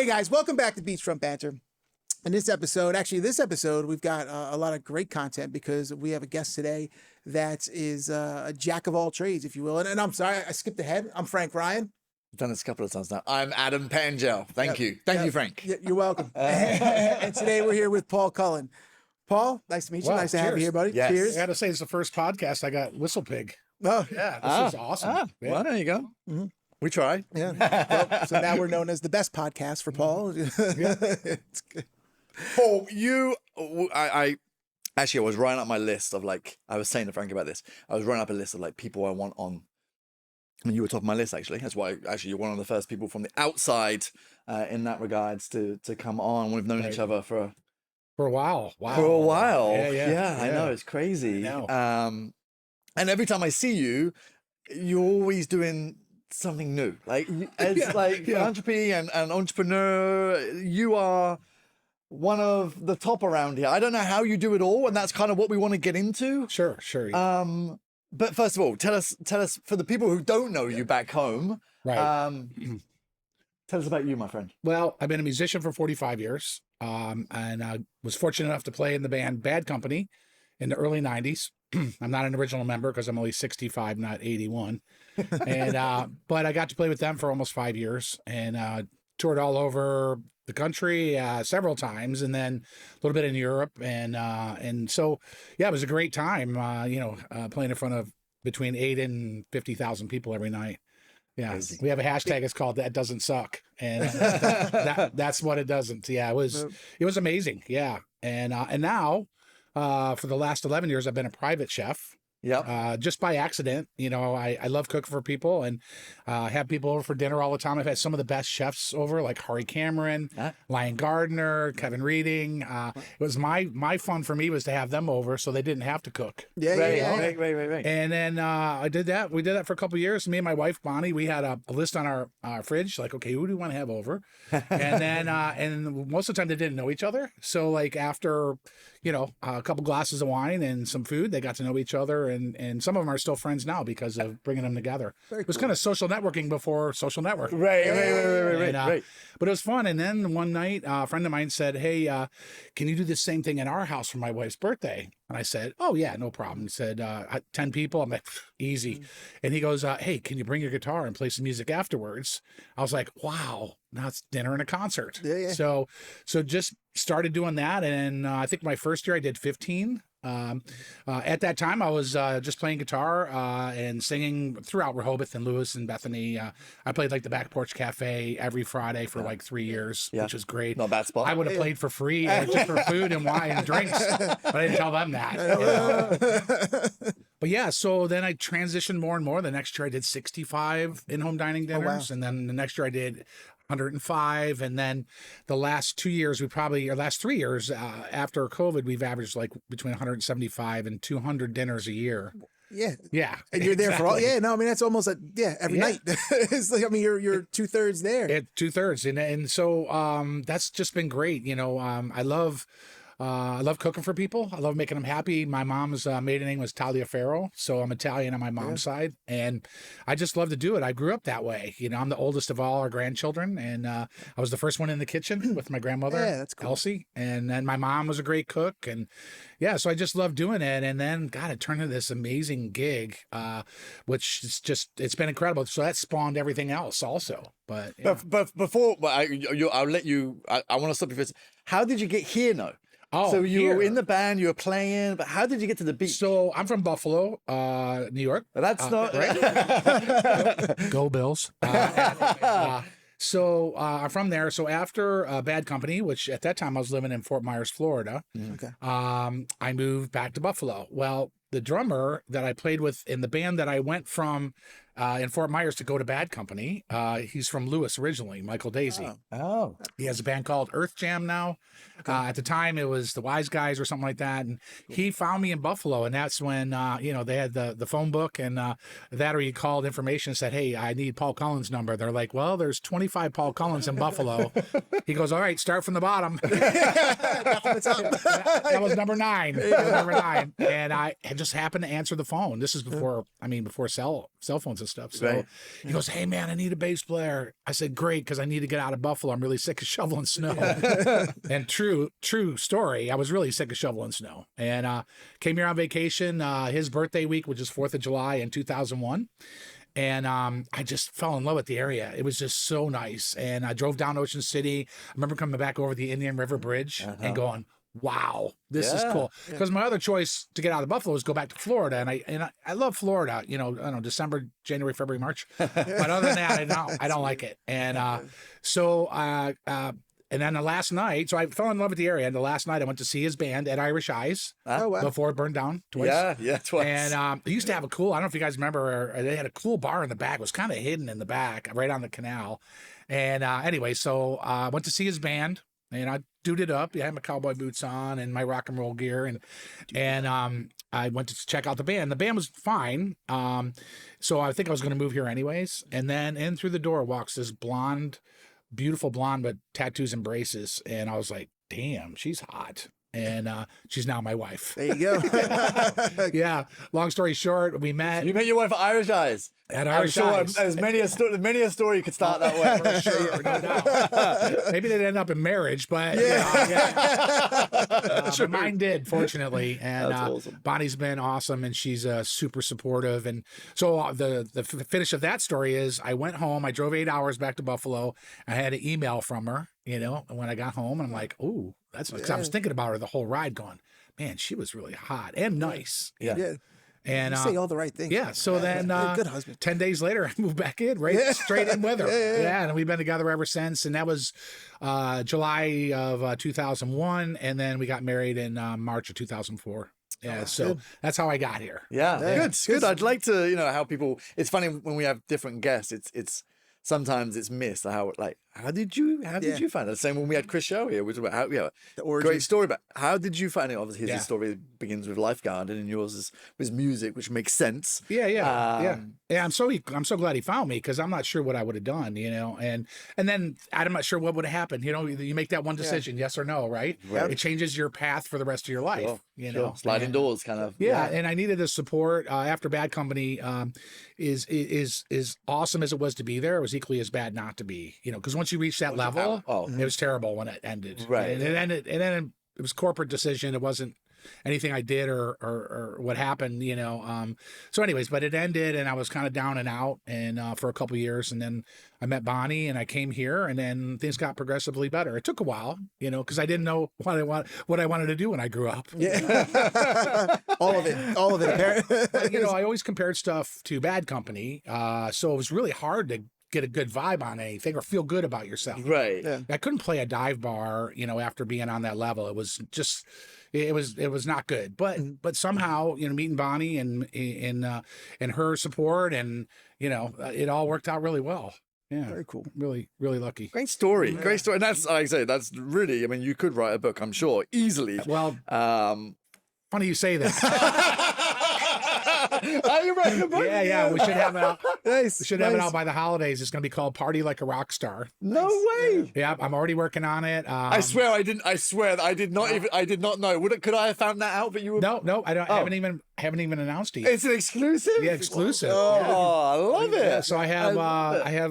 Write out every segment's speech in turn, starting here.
Hey guys, welcome back to Beachfront Banter. In this episode, we've got a lot of great content because we have a guest today that is a jack of all trades, if you will. And I'm sorry, I skipped ahead. I'm Frank Ryan. I've done this a couple of times now. I'm Adam Pangel. Thank you, Frank. You're welcome. And today we're here with Paul Cullen. Paul, nice to meet you. Wow, nice to have you here, buddy. Yes. Cheers. I got to say, it's the first podcast I got Whistle Pig. Oh, Yeah, this is awesome. Yeah. Well, there you go. Mm-hmm. We try. yeah. Well, so now we're known as the best podcast for Paul. It's good. Paul, I was writing up my list of I was saying to Frank about this. I was writing up a list of people I want on. And you were top of my list, actually. That's why, you're one of the first people from the outside in that regards to come on. We've known each other for For a while. Wow. a while. Yeah. I know. It's crazy. I know. And every time I see you, you're always doing something new. As philanthropy and entrepreneur, you are one of the top around here. I don't know how you do it all, and that's kind of what we want to get into. Sure. But first of all, tell us for the people who don't know you back home, Right. Tell us about you, my friend. Well, I've been a musician for 45 years, and I was fortunate enough to play in the band Bad Company in the early 90s. I'm not an original member because I'm only 65, not 81. And but I got to play with them for almost 5 years and toured all over the country several times, and then a little bit in Europe. And so, yeah, it was a great time, playing in front of between 8 and 50,000 people every night. Yeah, Crazy. we have a hashtag. It's called "That Doesn't Suck," and that's what it doesn't. Yeah, it was amazing. Yeah, and now for the last 11 years, I've been a private chef. Yeah. Just by accident. I love cooking for people and have people over for dinner all the time. I've had some of the best chefs over, like Hari Cameron, Lion Gardner, Kevin Reading. It was my fun for me was to have them over so they didn't have to cook. Right. And then I did that. We did that for a couple of years. Me and my wife, Bonnie, we had a list on our fridge, like, okay, who do we want to have over? And then, and most of the time they didn't know each other. So after, a couple glasses of wine and some food, they got to know each other. And some of them are still friends now because of bringing them together. It was kind of social networking before social networking. Right. But it was fun. And then one night, a friend of mine said, hey, can you do the same thing in our house for my wife's birthday? And I said, oh, yeah, no problem. He said, 10 people. I'm like, easy. And he goes, hey, can you bring your guitar and play some music afterwards? I was like, wow, now it's dinner and a concert. Yeah. So just started doing that. And I think my first year I did 15. At that time, I was just playing guitar and singing throughout Rehoboth and Lewis and Bethany. I played the Back Porch Cafe every Friday for 3 years, which was great. Not a bad spot. I would have played for free just for food and wine and drinks, but I didn't tell them that. But yeah, so then I transitioned more and more. The next year I did 65 in-home dining dinners, and then the next year I did 105, and then the last 2 years last 3 years after COVID, we've averaged between 175 and 200 dinners a year. Yeah. And you're there for all. Yeah, no, I mean that's almost every night. It's you're 2/3 there. Yeah, 2/3, and so that's just been great. I love cooking for people. I love making them happy. My mom's maiden name was Tagliaferro, so I'm Italian on my mom's side, and I just love to do it. I grew up that way. I'm the oldest of all our grandchildren, and I was the first one in the kitchen with my grandmother, that's cool. Elsie, and then my mom was a great cook, and so I just love doing it. And then, God, it turned into this amazing gig, which is it's been incredible. So that spawned everything else also. But before I'll let you. I want to stop you for this. How did you get here now? Oh, so you were in the band, you were playing, but how did you get to the beach? So I'm from Buffalo, New York. That's not right. Go Bills. So I'm from there. So after Bad Company, which at that time I was living in Fort Myers, Florida, I moved back to Buffalo. Well, the drummer that I played with in the band that I went from in Fort Myers to go to Bad Company, he's from Lewis originally, Michael Daisy. Oh. He has a band called Earth Jam now. At the time, it was the Wise Guys or something like that. And he found me in Buffalo, and that's when, they had the phone book, and that or he called information and said, hey, I need Paul Cullen's number. They're like, well, there's 25 Paul Cullens in Buffalo. He goes, all right, start from the bottom. That was number 9. And I had just happened to answer the phone. This is before, before cell phones and stuff. So he goes, "Hey man, I need a bass player." I said, "Great, because I need to get out of Buffalo. I'm really sick of shoveling snow." And true story. I was really sick of shoveling snow, and came here on vacation. His birthday week, which is 4th of July in 2001. And I just fell in love with the area. It was just so nice. And I drove down Ocean City. I remember coming back over the Indian River Bridge and going, wow, this is cool. Because my other choice to get out of Buffalo was go back to Florida. And I love Florida, I don't know, December, January, February, March. But other than that, I don't like it. And and then the last night, so I fell in love with the area. And the last night I went to see his band at Irish Eyes before it burned down twice. Yeah, twice. And they used to have a cool, I don't know if you guys remember, they had a cool bar in the back. It was kind of hidden in the back, right on the canal. And anyway, so I went to see his band. And I duded it up. I had my cowboy boots on and my rock and roll gear. And I went to check out the band. The band was fine. So I think I was going to move here anyways. And then in through the door walks this blonde, beautiful blonde with tattoos and braces. And I was like, damn, she's hot. And she's now my wife. There you go. Yeah. Long story short, we met. You met your wife at Irish Eyes. At Irish Eyes. There's many a story you could start that way. For sure, no doubt. Maybe they'd end up in marriage, but but mine did, fortunately. And That's awesome. Bonnie's been awesome, and she's super supportive. And so the finish of that story is I went home. I drove 8 hours back to Buffalo. I had an email from her, and when I got home, and I'm like, oh, that's because I was thinking about her the whole ride, going, man, she was really hot and nice. Yeah. And you say all the right things. Yeah. So then, good husband. 10 days later, I moved back in, straight in with her. Yeah. And we've been together ever since. And that was July of 2001. And then we got married in March of 2004. Yeah. So that's how I got here. Yeah. Good. I'd like to, how people, it's funny when we have different guests, it's sometimes it's missed how did you find it? Same when we had Chris Show here, which about the origin. great story, but how did you find it? Obviously his story begins with Lifeguard and yours was music, which makes sense. Yeah. I'm so glad he found me, because I'm not sure what I would have done, and then I'm not sure what would have happened. You make that one decision, yes or no, right? It changes your path for the rest of your life. Sure. Sliding doors kind of. Yeah. And I needed the support after Bad Company is awesome as it was to be there. It was equally as bad not to be, because once you reach that level, it was terrible when it ended. Right. And then it was corporate decision. It wasn't anything I did or what happened, So anyways, but it ended and I was kind of down and out and for a couple of years. And then I met Bonnie and I came here and then things got progressively better. It took a while, because I didn't know what I wanted to do when I grew up. Yeah. All of it. But, I always compared stuff to Bad Company. So it was really hard to get a good vibe on anything or feel good about yourself. Right. Yeah. I couldn't play a dive bar, after being on that level. It was just, it was not good. But somehow, meeting Bonnie and her support and, it all worked out really well. Yeah. Very cool. Really, really lucky. Great story. Great story. And that's, like I say, that's really, you could write a book, I'm sure, easily. Well, funny you say that. Are you writing a book? Yeah. We should have it out. Nice. We should have it out by the holidays. It's going to be called Party Like a Rock Star. No way. Yeah, I'm already working on it. I swear that I did not know. Could I have found that out? But you were... No, I don't. Haven't even announced it yet. It's an exclusive. Yeah, exclusive. Oh, yeah. I love it. Yeah, so I have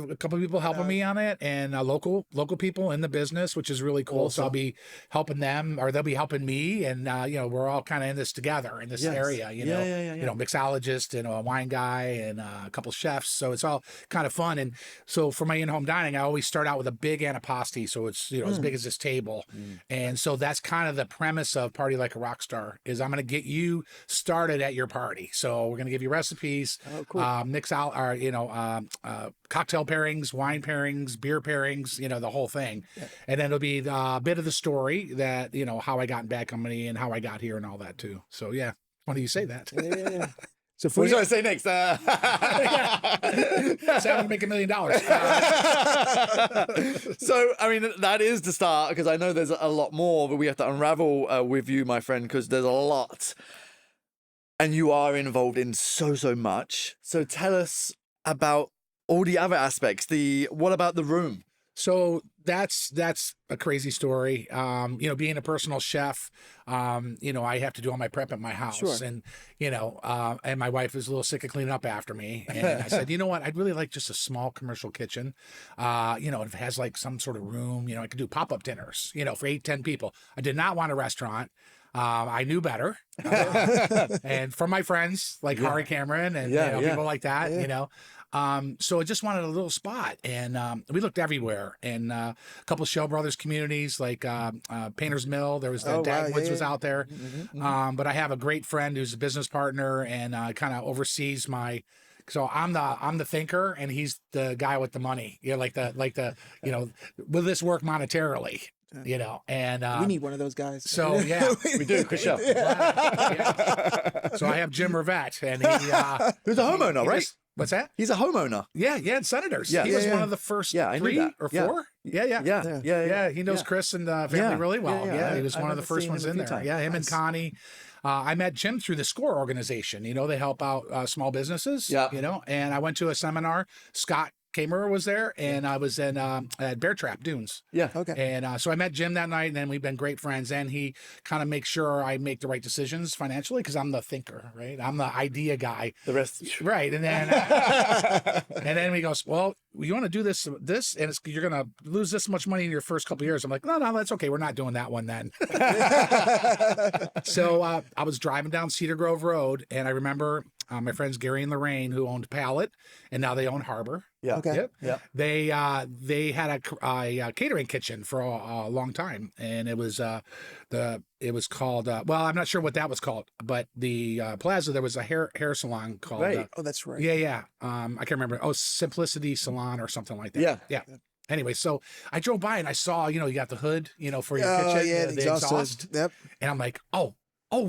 a couple of people helping me on it, and local people in the business, which is really cool. Awesome. So I'll be helping them, or they'll be helping me, and we're all kind of in this together in this area. Mixologist and a wine guy and a couple chefs. So it's all kind of fun. And so for my in-home dining, I always start out with a big antipasti, so it's as big as this table. And so that's kind of the premise of Party Like a Rock Star. Is I'm going to get you started at your party. So we're going to give you recipes, mix out our, cocktail pairings, wine pairings, beer pairings, the whole thing. Yeah. And then it'll be a bit of the story that, how I got in Bad Company and how I got here and all that too. So yeah, why do you say that? Yeah. So what should I say next? So I'm going to make $1 million. So, that is the start, because I know there's a lot more, but we have to unravel with you, my friend, because there's a lot. And you are involved in so much. So tell us about all the other aspects. What about the room? So that's a crazy story. Being a personal chef, I have to do all my prep at my house, Sure. and and my wife is a little sick of cleaning up after me. And I said, you know what, I'd really like just a small commercial kitchen. If it has like some sort of room, I could do pop-up dinners, for 8-10 people. I did not want a restaurant. I knew better, and from my friends like Hari Cameron and people like that, so I just wanted a little spot, and we looked everywhere, and a couple of Shell Brothers communities like Painter's Mill. There was the Dagwoods was out there, but I have a great friend who's a business partner and kind of oversees my. So I'm the thinker, and he's the guy with the money. Will this work monetarily? And we need one of those guys. So yeah, we do. Good show. So I have Jim Rivette, and who's a homeowner, right? What's that? He's a homeowner. Yeah, and Senators. Yeah. He was one of the first 3 or 4. Yeah. He knows Chris and the family really well. Yeah, he was one of the first ones in there. times. Yeah, him and Connie. I met Jim through the SCORE organization. They help out small businesses. Yeah. And I went to a seminar. Scott Kamer was there, and I was in at Bear Trap Dunes. Yeah. Okay. And so I met Jim that night, and then we've been great friends. And he kind of makes sure I make the right decisions financially because I'm the thinker, right? I'm the idea guy. The rest, right? And then and then he goes, "Well, you want to do this, and you're going to lose this much money in your first couple of years." I'm like, "No, that's okay. We're not doing that one then." So I was driving down Cedar Grove Road, and I remember my friends Gary and Lorraine, who owned Pallet, and now they own Harbor. Yeah. Okay. Yep. Yeah. They had a catering kitchen for a long time, and it was called I'm not sure what that was called, but the plaza there was a hair salon called Right. Oh, that's right. I can't remember. Oh, Simplicity Salon or something like that. Yeah. Anyway, so I drove by and I saw, you got the hood, for your kitchen, Yeah, the exhaust exhaust. hood. Yep. And I'm like, oh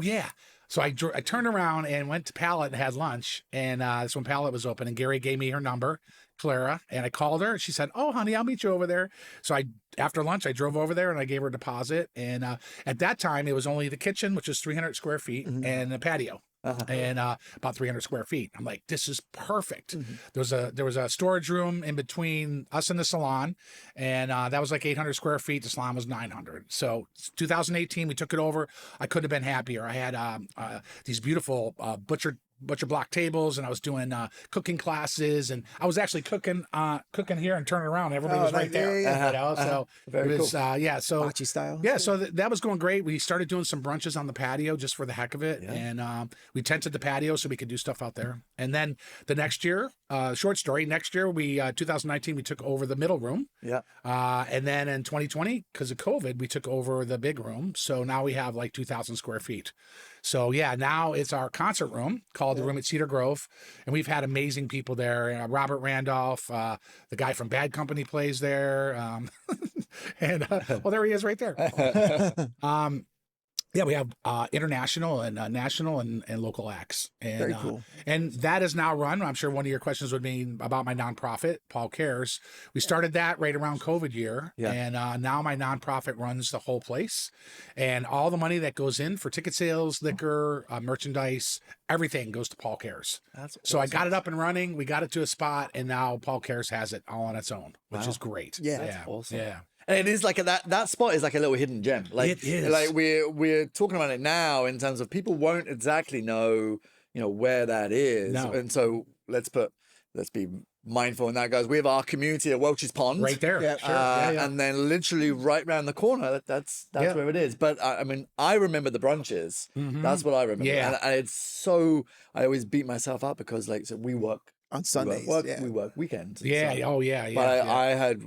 yeah. So I turned around and went to Pallet and had lunch. And that's when Pallet was open. And Gary gave me her number, Clara. And I called her. She said, "Oh, honey, I'll meet you over there." So after lunch, I drove over there and I gave her a deposit. And at that time, it was only the kitchen, which was 300 square feet, and a patio. And about 300 square feet. I'm like, this is perfect. There was a storage room in between us and the salon, and that was like 800 square feet. The salon was 900. So 2018, we took it over. I couldn't have been happier. I had these beautiful butcher block tables, and I was doing cooking classes, and I was actually cooking here and turning around. Everybody was right there. So Very it was cool. so Machi style. yeah, so that was going great. We started doing some brunches on the patio just for the heck of it, and we tented the patio so we could do stuff out there. And then the next year, short story, next year 2019 we took over the middle room. Yeah. And then in 2020, because of COVID, we took over the big room. So now we have like 2,000 square feet. So yeah, now it's our concert room called the Room at Cedar Grove, and we've had amazing people there. Robert Randolph, the guy from Bad Company, plays there, and there he is right there. Yeah, we have international and national and local acts. And, Very cool. And that is now run. I'm sure one of your questions would be about my nonprofit, Paul Cares. We started that right around COVID year. Yeah. And now my nonprofit runs the whole place. And all the money that goes in for ticket sales, liquor, merchandise, everything goes to Paul Cares. That's So I got it up and running. We got it to a spot, and now Paul Cares has it all on its own, which is great. Yeah. That's awesome. Yeah. And it is like that spot is like a little hidden gem. Like It is. Like we're talking about it now in terms of people won't exactly know, where that is. No. And so let's be mindful in that, guys. We have our community at Welch's Pond. Right there. Yeah. Sure. And then literally right around the corner, that's where it is. But I mean, I remember the brunches. That's what I remember. Yeah. And it's so, I always beat myself up because we work On Sundays. we work weekends. Yeah. So- Oh, yeah. But I had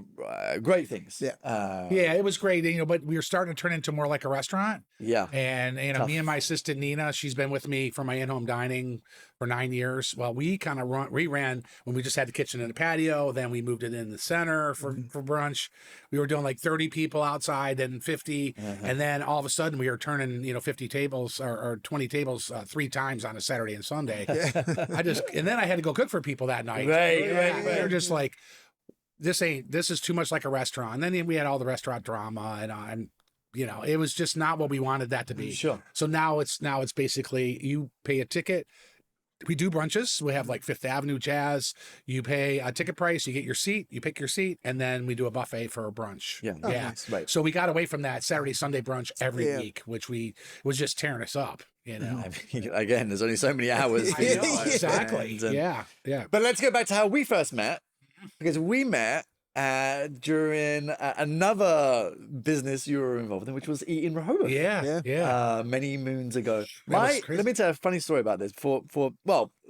great things. Yeah. Yeah, it was great, but we were starting to turn into more like a restaurant. Yeah. And me and my assistant Nina, she's been with me for my in-home dining for 9 years. Well, we kind of ran when we just had the kitchen and the patio. Then we moved it in the center for brunch. We were doing like 30 people outside, then 50, and then all of a sudden we were turning 50 tables or 20 tables 3 times on a Saturday and Sunday. And then I had to go cook for people that night. Right. They're just like, this is too much like a restaurant. And then we had all the restaurant drama, and it was just not what we wanted that to be. Sure. So now it's basically you pay a ticket, We do brunches. We have like Fifth Avenue Jazz. You pay a ticket price, you get your seat, you pick your seat, and then we do a buffet for a brunch. Yeah. Oh, Yeah. nice. Right. So we got away from that Saturday, Sunday brunch every Yeah. week, which was just tearing us up, you know. I mean, again, there's only so many hours. I know, Yeah. exactly. And, Yeah. Yeah. But let's go back to how we first met, because we met during another business you were involved in, which was Eating Rehoboth. Yeah. Yeah. Many moons ago. That was crazy. Let me tell you a funny story about this. Well,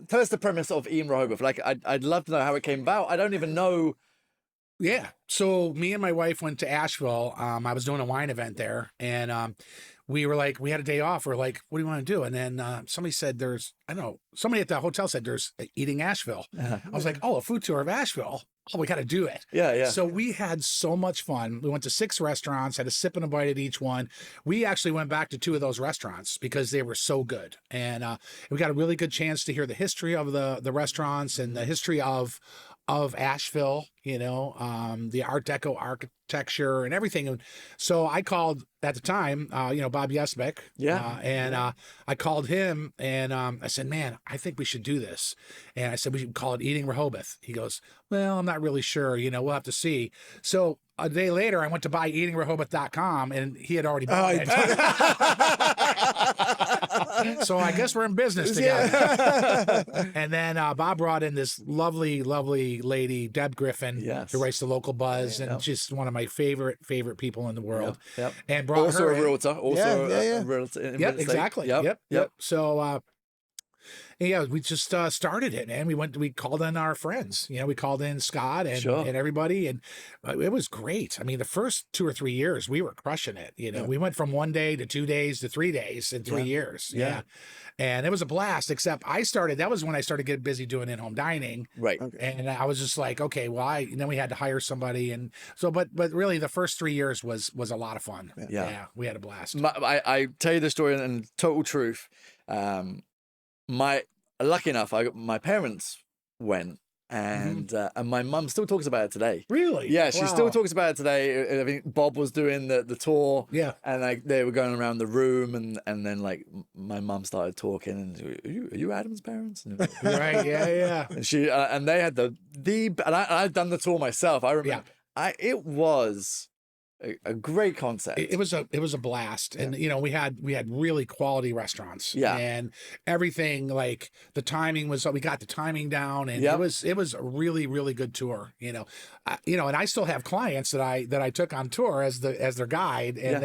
tell us the premise of Eating Rehoboth. Like, I'd love to know how it came about. I don't even know. Yeah. So me and my wife went to Asheville. I was doing a wine event there, and we were like, we had a day off. We're like, what do you want to do? And then somebody said somebody at the hotel said there's Eating Asheville. I was like, oh, a food tour of Asheville. Oh, we got to do it. Yeah. So we had so much fun. We went to 6 restaurants, had a sip and a bite at each one. We actually went back to 2 of those restaurants because they were so good. And we got a really good chance to hear the history of the restaurants and the history of Asheville, you know, the Art Deco architecture and everything. And so I called at the time, Bob Yesbeck. Yeah. I called him and I said, man, I think we should do this. And I said, we should call it Eating Rehoboth. He goes, well, I'm not really sure. You know, we'll have to see. So a day later, I went to buy eatingrehoboth.com and he had already bought it. So I guess we're in business together. Yeah. And then Bob brought in this lovely, lovely lady, Deb Griffin, Yes. who writes the local Buzz, Yeah. and just one of my favorite people in the world. Yep. And brought Also her a in. realtor. Also Yeah. a realtor. In Yep, real estate. exactly. Yep. So, we just started it, man. We called in our friends. You know, we called in Scott and Sure. and everybody, and it was great. I mean, the first 2 or 3 years, we were crushing it. You know, we went from 1 day to 2 days to 3 days in 3 years. Yeah. And it was a blast. Except that was when I started getting busy doing in-home dining. Right. Okay. And I was just like, okay, well, and then we had to hire somebody, and so, but really, the first 3 years was a lot of fun. Yeah. We had a blast. I tell you the story and total truth. Lucky enough, my parents went, and my mum still talks about it today. Really? Yeah, she Wow. still talks about it today. I think Bob was doing the tour. Yeah. And like they were going around the room, and then like my mum started talking, and are you Adam's parents? And, Right. Yeah. and she and they had and I'd done the tour myself. I remember. It was a great concept. It was a blast, and you know, we had really quality restaurants. Yeah. And everything, like the timing we got the timing down, and Yep. it was a really, really good tour. You know, and I still have clients that I took on tour as their guide, and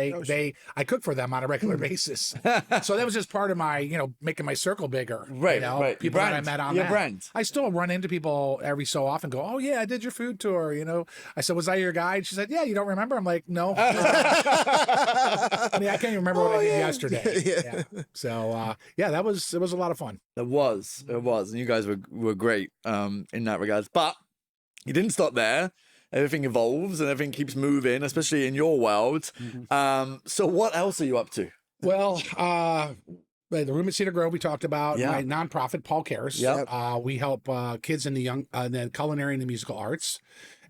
I cook for them on a regular basis. So that was just part of my, making my circle bigger. Right, You know, right. People Brand. that I met on Your that. brand. I still run into people every so often. Go, oh yeah, I did your food tour. You know, I said, was I your guide? She said, yeah. You don't remember? I'm like, no. I mean, I can't even remember what I did yesterday. Yeah. So it was a lot of fun. It was, and you guys were great in that regards. But you didn't stop there. Everything evolves and everything keeps moving, especially in your world. So what else are you up to? Well, the Room at Cedar Grove we talked about. Yeah. My nonprofit, Paul Cares. Yep. We help kids in the culinary and the musical arts.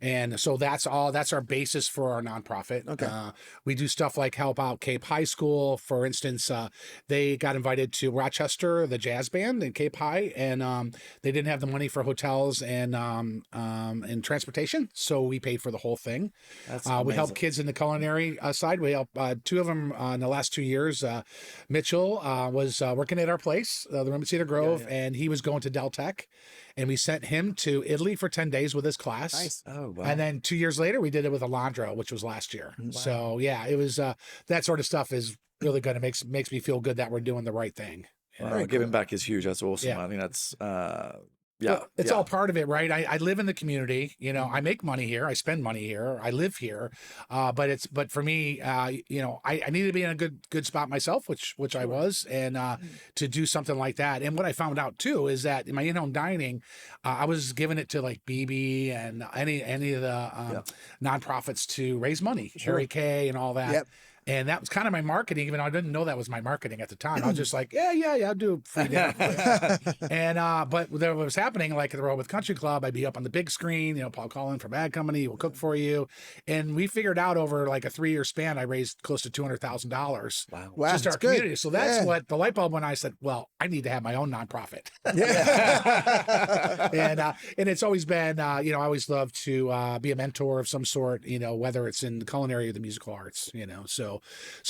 And so that's our basis for our nonprofit. Okay. We do stuff like help out Cape High School. For instance, they got invited to Rochester, the jazz band in Cape High, and they didn't have the money for hotels and transportation, so we paid for the whole thing. That's We help amazing. kids in the culinary side. We help 2 of them in the last 2 years. Mitchell was working at our place, the Room at Cedar Grove, and he was going to Del Tech, and we sent him to Italy for 10 days with his class. Nice. Oh, wow. And then 2 years later, we did it with Alondra, which was last year. So yeah, it was that sort of stuff is really good. It makes me feel good that we're doing the right thing. Wow, giving back is huge. That's awesome. Yeah. I think that's Well, it's all part of it, right? I live in the community. You know, I make money here. I spend money here. I live here. But for me, I need to be in a good spot myself, which I was, and to do something like that. And what I found out too is that in my in-home dining, I was giving it to like BB and any of the nonprofits to raise money, Harry Kay and all that. Yep. And that was kind of my marketing, even though I didn't know that was my marketing at the time. I was just like, yeah, I'll do free dinner. And but what was happening, like at the Rehoboth Country Club, I'd be up on the big screen, you know, Paul Cullen from Bad Company will cook for you. And we figured out over like a 3-year span, I raised close to $200,000. Wow, Just our that's good. community. So that's what the light bulb when I said, well, I need to have my own nonprofit. And it's always been, you know, I always love to be a mentor of some sort, you know, whether it's in the culinary or the musical arts, you know. So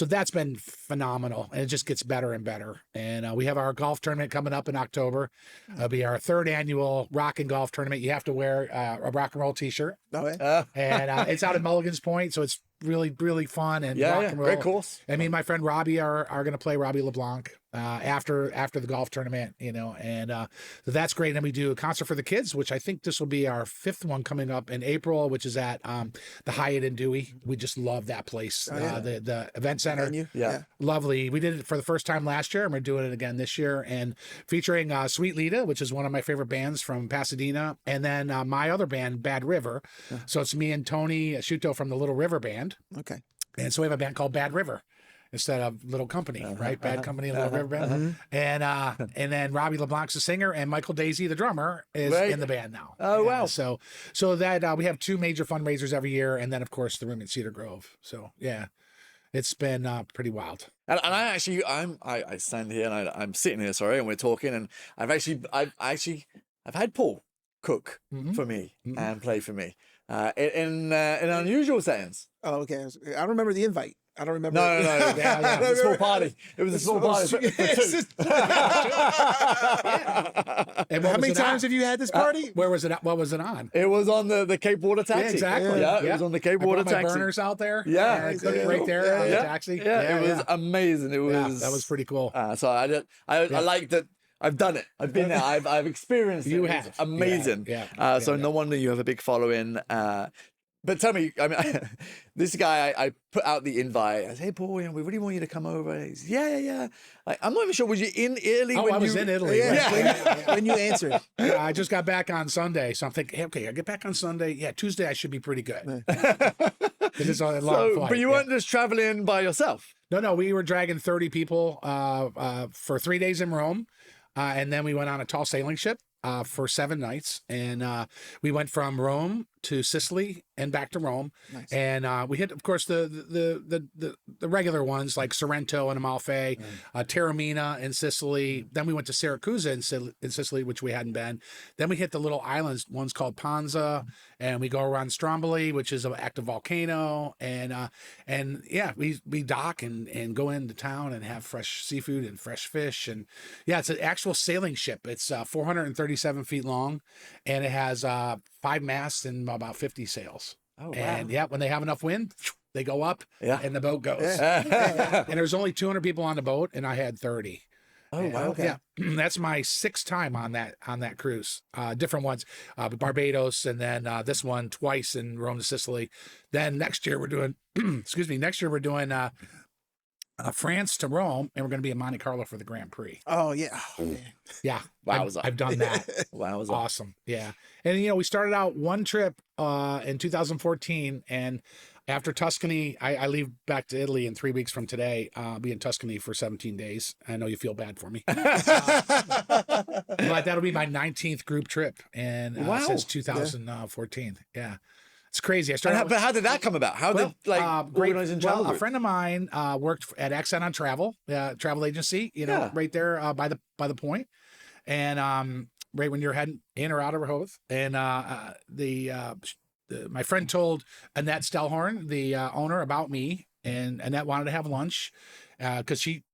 that's been phenomenal, and it just gets better and better. And we have our golf tournament coming up in October. It'll be our 3rd annual rock and golf tournament. You have to wear a rock and roll t-shirt. And it's out at Mulligan's Point, so it's really, really fun and rock and roll. Great course. I mean, my friend Robbie are going to play Robbie LeBlanc after the golf tournament, you know, and so that's great. And then we do a concert for the kids, which I think this will be our 5th one coming up in April, which is at the Hyatt in Dewey. We just love that place, the event center. Lovely. We did it for the first time last year, and we're doing it again this year, and featuring Sweet Lita, which is one of my favorite bands from Pasadena, and then my other band, Bad River. So it's me and Tony Shuto from the Little River Band. Okay. And so we have a band called Bad River instead of Little Company, right? Bad Company and Little River Band. And then Robbie LeBlanc's the singer, and Michael Daisy, the drummer, is in the band now. Oh, wow. So that we have 2 major fundraisers every year, and then of course the room at Cedar Grove. So yeah, it's been pretty wild. And I stand here and I'm sitting here, sorry, and we're talking, and I've had Paul cook for me and play for me in unusual settings. Oh, okay. I don't remember the invite. I don't remember. No. It was a small party. It was a small party. And how many times have you had this party? Where was it? What was it on? It was on the Cape Water taxi. Yeah, exactly. Yeah, it was on the Cape Water my taxi. burners out there. Yeah, right there on the taxi. Yeah, it was amazing. It was that was pretty cool. So I like that. I've done it. I've been there. I've experienced it. You have. It's amazing. So no wonder you have a big following. But tell me, I mean, this guy, I put out the invite. I said, hey, Paul, you know, we really want you to come over. And he's, yeah. Like, I'm not even sure. Was you in Italy? I was in Italy. Yeah. When you answered. Yeah, I just got back on Sunday. So I'm thinking, hey, okay, I get back on Sunday. Yeah, Tuesday I should be pretty good. It's a long flight. But you weren't just traveling by yourself. No, we were dragging 30 people for 3 days in Rome. And then we went on a tall sailing ship for 7 nights. And we went from Rome to Sicily and back to Rome. Nice. And we hit, of course, the regular ones like Sorrento and Amalfi, Taormina in Sicily. Then we went to Siracusa in Sicily, which we hadn't been. Then we hit the little islands, one's called Ponza, and we go around Stromboli, which is an active volcano. And yeah, we dock and go into town and have fresh seafood and fresh fish. And yeah, it's an actual sailing ship. It's 437 feet long, and it has 5 masts and about 50 sails. Oh, wow. And yeah, when they have enough wind, they go up and the boat goes. And there's only 200 people on the boat, and I had 30. Oh, wow. Okay. Yeah, that's my 6th time on that cruise. Different ones, Barbados, and then this one twice in Rome to Sicily. Then next year we're doing, France to Rome, and we're going to be in Monte Carlo for the Grand Prix. Oh yeah, yeah. Wow, I've done that. Wow, awesome. Yeah, and we started out one trip in 2014, and after Tuscany, I leave back to Italy in 3 weeks from today. I'll be in Tuscany for 17 days. I know you feel bad for me, but that'll be my 19th group trip, and since 2014. Yeah. It's crazy. But how did that come about? How did organizing travel? A friend of mine worked at Accent on Travel, travel agency. Right there by the point, and right when you're heading in or out of Rehoboth. And my friend told Annette Stellhorn, the owner, about me, and Annette wanted to have lunch because she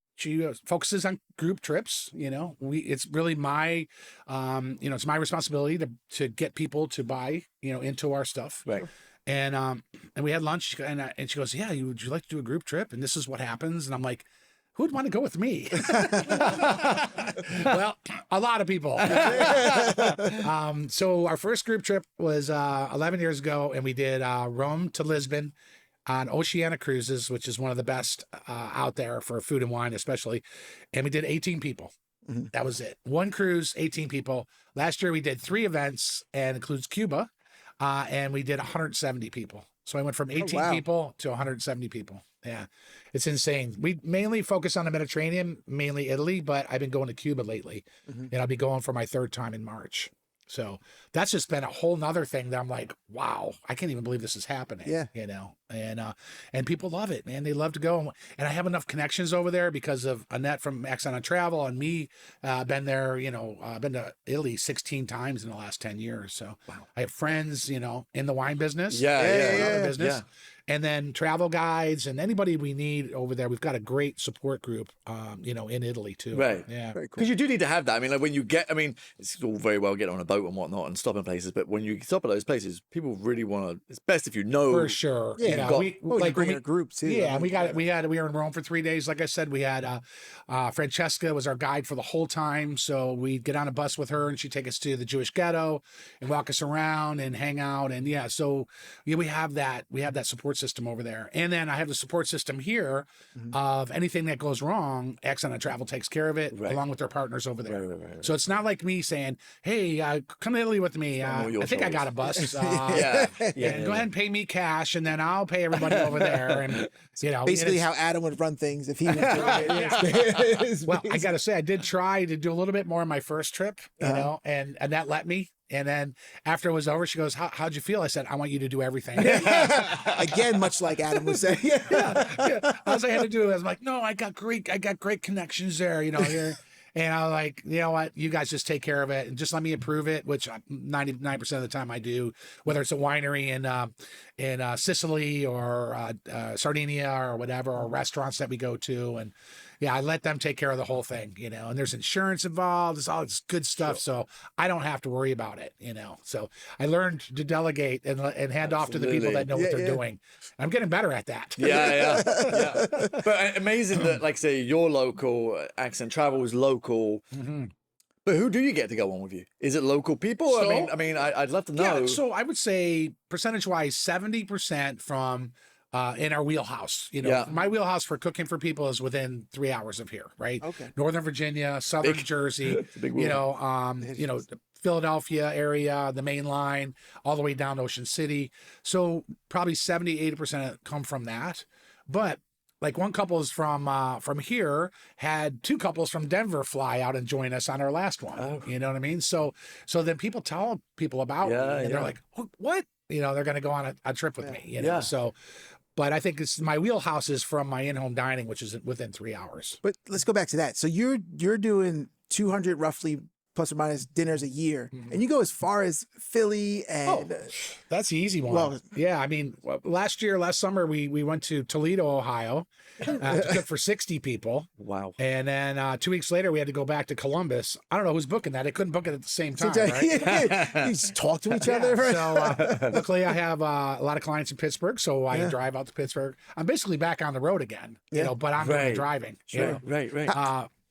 focuses on group trips. It's really my, it's my responsibility to get people to buy, into our stuff. Right. And we had lunch, and she goes, yeah, would you like to do a group trip? And this is what happens. And I'm like, who would want to go with me? Well, a lot of people. So our first group trip was 11 years ago, and we did Rome to Lisbon on Oceana Cruises, which is one of the best out there for food and wine, especially. And we did 18 people. Mm-hmm. That was it. One cruise, 18 people. Last year we did 3 events, and includes Cuba, and we did 170 people. So I went from 18 people to 170 people. Yeah. It's insane. We mainly focus on the Mediterranean, mainly Italy, but I've been going to Cuba lately, and I'll be going for my 3rd time in March. So that's just been a whole nother thing that I'm like, wow, I can't even believe this is happening. Yeah. And people love it, man. They love to go. And I have enough connections over there because of Annette from Accent on Travel and me, been there, been to Italy 16 times in the last 10 years. So I have friends, in the wine business. Business. Yeah. And then travel guides and anybody we need over there. We've got a great support group, in Italy too. Right. Yeah. Very cool. Because you do need to have that. I mean, like when you get, it's all very well getting on a boat and whatnot and stopping places, but when you stop at those places, people really want to. It's best if you know. For sure. Yeah. We bring a group too. Yeah, we were in Rome for 3 days. Like I said, we had Francesca was our guide for the whole time. So we'd get on a bus with her and she'd take us to the Jewish ghetto and walk us around and hang out. And we have that support system over there. And then I have the support system here of anything that goes wrong, Accent on Travel takes care of it along with their partners over there. Right. So it's not like me saying, hey, come to Italy with me. I think I got a bus. Go ahead and pay me cash and then I'll pay everybody over there. And, basically how Adam would run things if he was doing it. Well, I got to say, I did try to do a little bit more on my first trip, and that let me. And then after it was over, she goes, how'd you feel? I said, I want you to do everything. Again, much like Adam was saying. All I had to do was like, no, I got great connections there, here. And I was like, you know what? You guys just take care of it and just let me improve it, which 99% of the time I do, whether it's a winery in Sicily or Sardinia or whatever, or restaurants that we go to. And I let them take care of the whole thing, and there's insurance involved. It's all this good stuff. Sure. So I don't have to worry about it, So I learned to delegate and hand off to the people that know what they're doing. I'm getting better at that. Yeah. But amazing that, like, say, your local Accent Travel is local. But who do you get to go on with you? Is it local people? So, I'd love to know. Yeah, so I would say percentage-wise, 70% from in our wheelhouse. My wheelhouse for cooking for people is within 3 hours of here, right? Okay. Northern Virginia, Southern Jersey, Philadelphia area, the main line, all the way down to Ocean City. So probably 70-80% come from that. But like one couple is from here, had 2 couples from Denver fly out and join us on our last one. Oh. You know what I mean? So then people tell people about me and they're like, what? They're going to go on a trip with me, So, but I think my wheelhouse is from my in-home dining, which is within 3 hours. But let's go back to that. So you're doing 200 roughly plus or minus dinners a year, and you go as far as Philly and that's the easy one. Well, last summer we went to Toledo, Ohio, to cook for 60 people. Wow. And then 2 weeks later we had to go back to Columbus. I don't know who's booking that. They couldn't book it at the same time, right? You just talk to each other. Right? So luckily I have a lot of clients in Pittsburgh, so I drive out to Pittsburgh. I'm basically back on the road again, but I'm doing the driving. Sure. Right.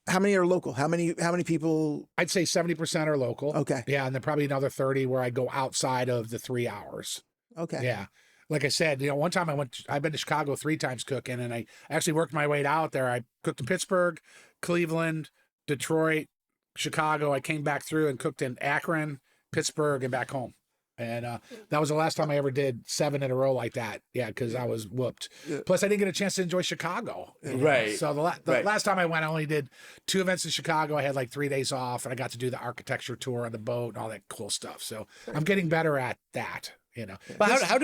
How many are local? How many people? I'd say 70% are local. Okay. Yeah, and then probably another 30 where I go outside of the 3 hours. Okay. Yeah. Like I said, one time I've been to Chicago 3 times cooking, and I actually worked my way out there. I cooked in Pittsburgh, Cleveland, Detroit, Chicago. I came back through and cooked in Akron, Pittsburgh, and back home. And that was the last time I ever did 7 in a row like that. Yeah, because I was whooped. Yeah. Plus, I didn't get a chance to enjoy Chicago. Right. So the last time I went, I only did 2 events in Chicago. I had like 3 days off, and I got to do the architecture tour on the boat and all that cool stuff. So I'm getting better at that. But how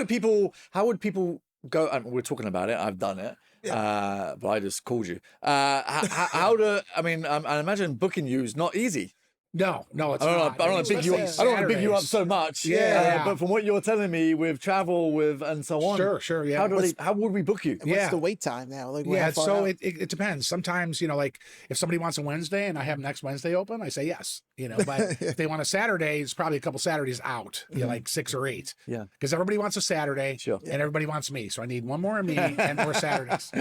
would people go? We're talking about it. I've done it. Yeah. But I just called you. I imagine booking you is not easy. No, it's not. I don't want to big you up so much. Yeah. But from what you're telling me, with travel, and so on. Sure. Yeah. How would we book you? What's the wait time now? Like, so it depends. Sometimes, like if somebody wants a Wednesday and I have next Wednesday open, I say yes. But if they want a Saturday, it's probably a couple Saturdays out. Like 6 or 8. Yeah. Because everybody wants a Saturday, and everybody wants me. So I need one more of me and more Saturdays.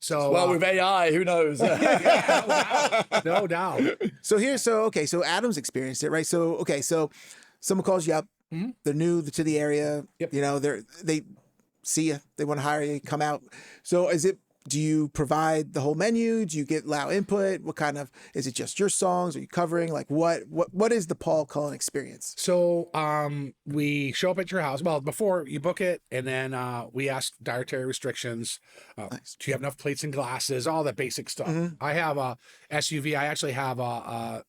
So with AI, who knows? No doubt. So Adam's experienced it, right? So someone calls you up, they're new to the area, they see you, they want to hire you, come out. So do you provide the whole menu? Do you allow input? What kind of, is it just your songs? Are you covering? Like what is the Paul Cullen experience? So we show up at your house. Well, before you book it, and then we ask dietary restrictions. Nice. Do you have enough plates and glasses? All that basic stuff. I have a SUV. I actually have a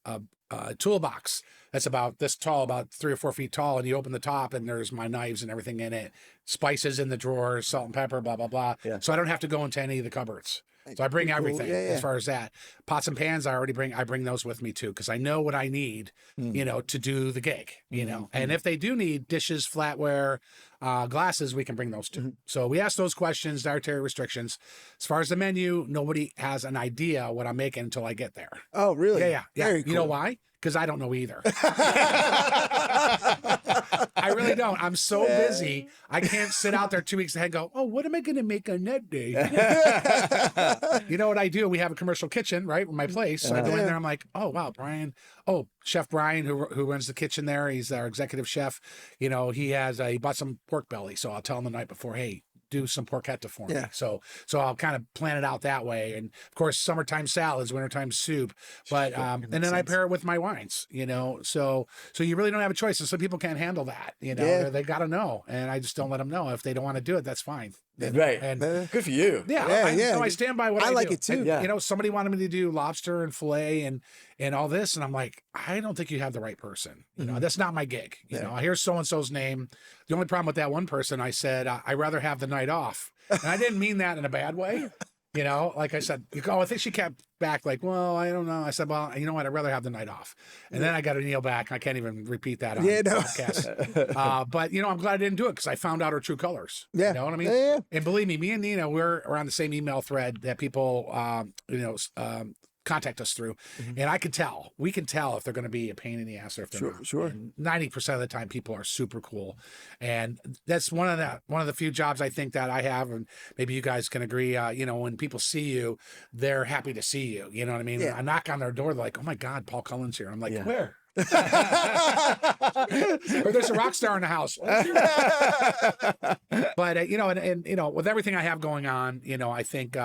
toolbox that's about this tall, about 3 or 4 feet tall, and you open the top and there's my knives and everything in it, spices in the drawers, salt and pepper, blah blah blah. Yeah. So I don't have to go into any of the cupboards. So I bring Cool. everything Yeah, yeah. as far as that. Pots and pans I bring those with me too, because I know what I need, you know, to do the gig, you know. And if they do need dishes, flatware, glasses, we can bring those too. So we ask those questions, dietary restrictions. As far as the menu, nobody has an idea what I'm making until I get there. Oh, really? Yeah. Very You know cool. why? Because I don't know either. I really don't. I'm so busy. I can't sit out there 2 weeks ahead and go, oh, what am I going to make on that day? You know what I do? We have a commercial kitchen, right, in my place. So I go in there. I'm like, oh, wow, Brian. Oh, Chef Brian, who runs the kitchen there. He's our executive chef. You know, he bought some pork belly. So I'll tell him the night before, hey, do some porchetta for me. Yeah. So I'll kind of plan it out that way. And of course, summertime salads, wintertime soup. But and then I pair it with my wines, you know. So you really don't have a choice. And some people can't handle that, you know. Yeah. They got to know. And I just don't let them know. If they don't want to do it, that's fine. Right. And Good for you. I stand by what I like do. it too. And, Yeah. You know, somebody wanted me to do lobster and filet and all this, and I'm like, I don't think you have the right person. You know, that's not my gig. You know, here's so and so's name. The only problem with that one person, I said, I'd rather have the night off, and I didn't mean that in a bad way. You know, like I said, I think she kept back like, well, I don't know. I said, well, you know what? I'd rather have the night off. And then I got to kneel back. I can't even repeat that on podcast. But, you know, I'm glad I didn't do it because I found out her true colors. Yeah. You know what I mean? Yeah. And believe me and Nina, we're on the same email thread that people, contact us through. And we can tell if they're going to be a pain in the ass or if they're not. Sure. And 90% of the time people are super cool. And that's one of the few jobs I think that I have, and maybe you guys can agree, you know, when people see you, they're happy to see you. You know what I mean? Yeah. I knock on their door, they're like, oh my God, Paul Cullen's here. I'm like, Yeah. where? Or there's a rock star in the house. But you know, and you know, with everything I have going on, you know, I think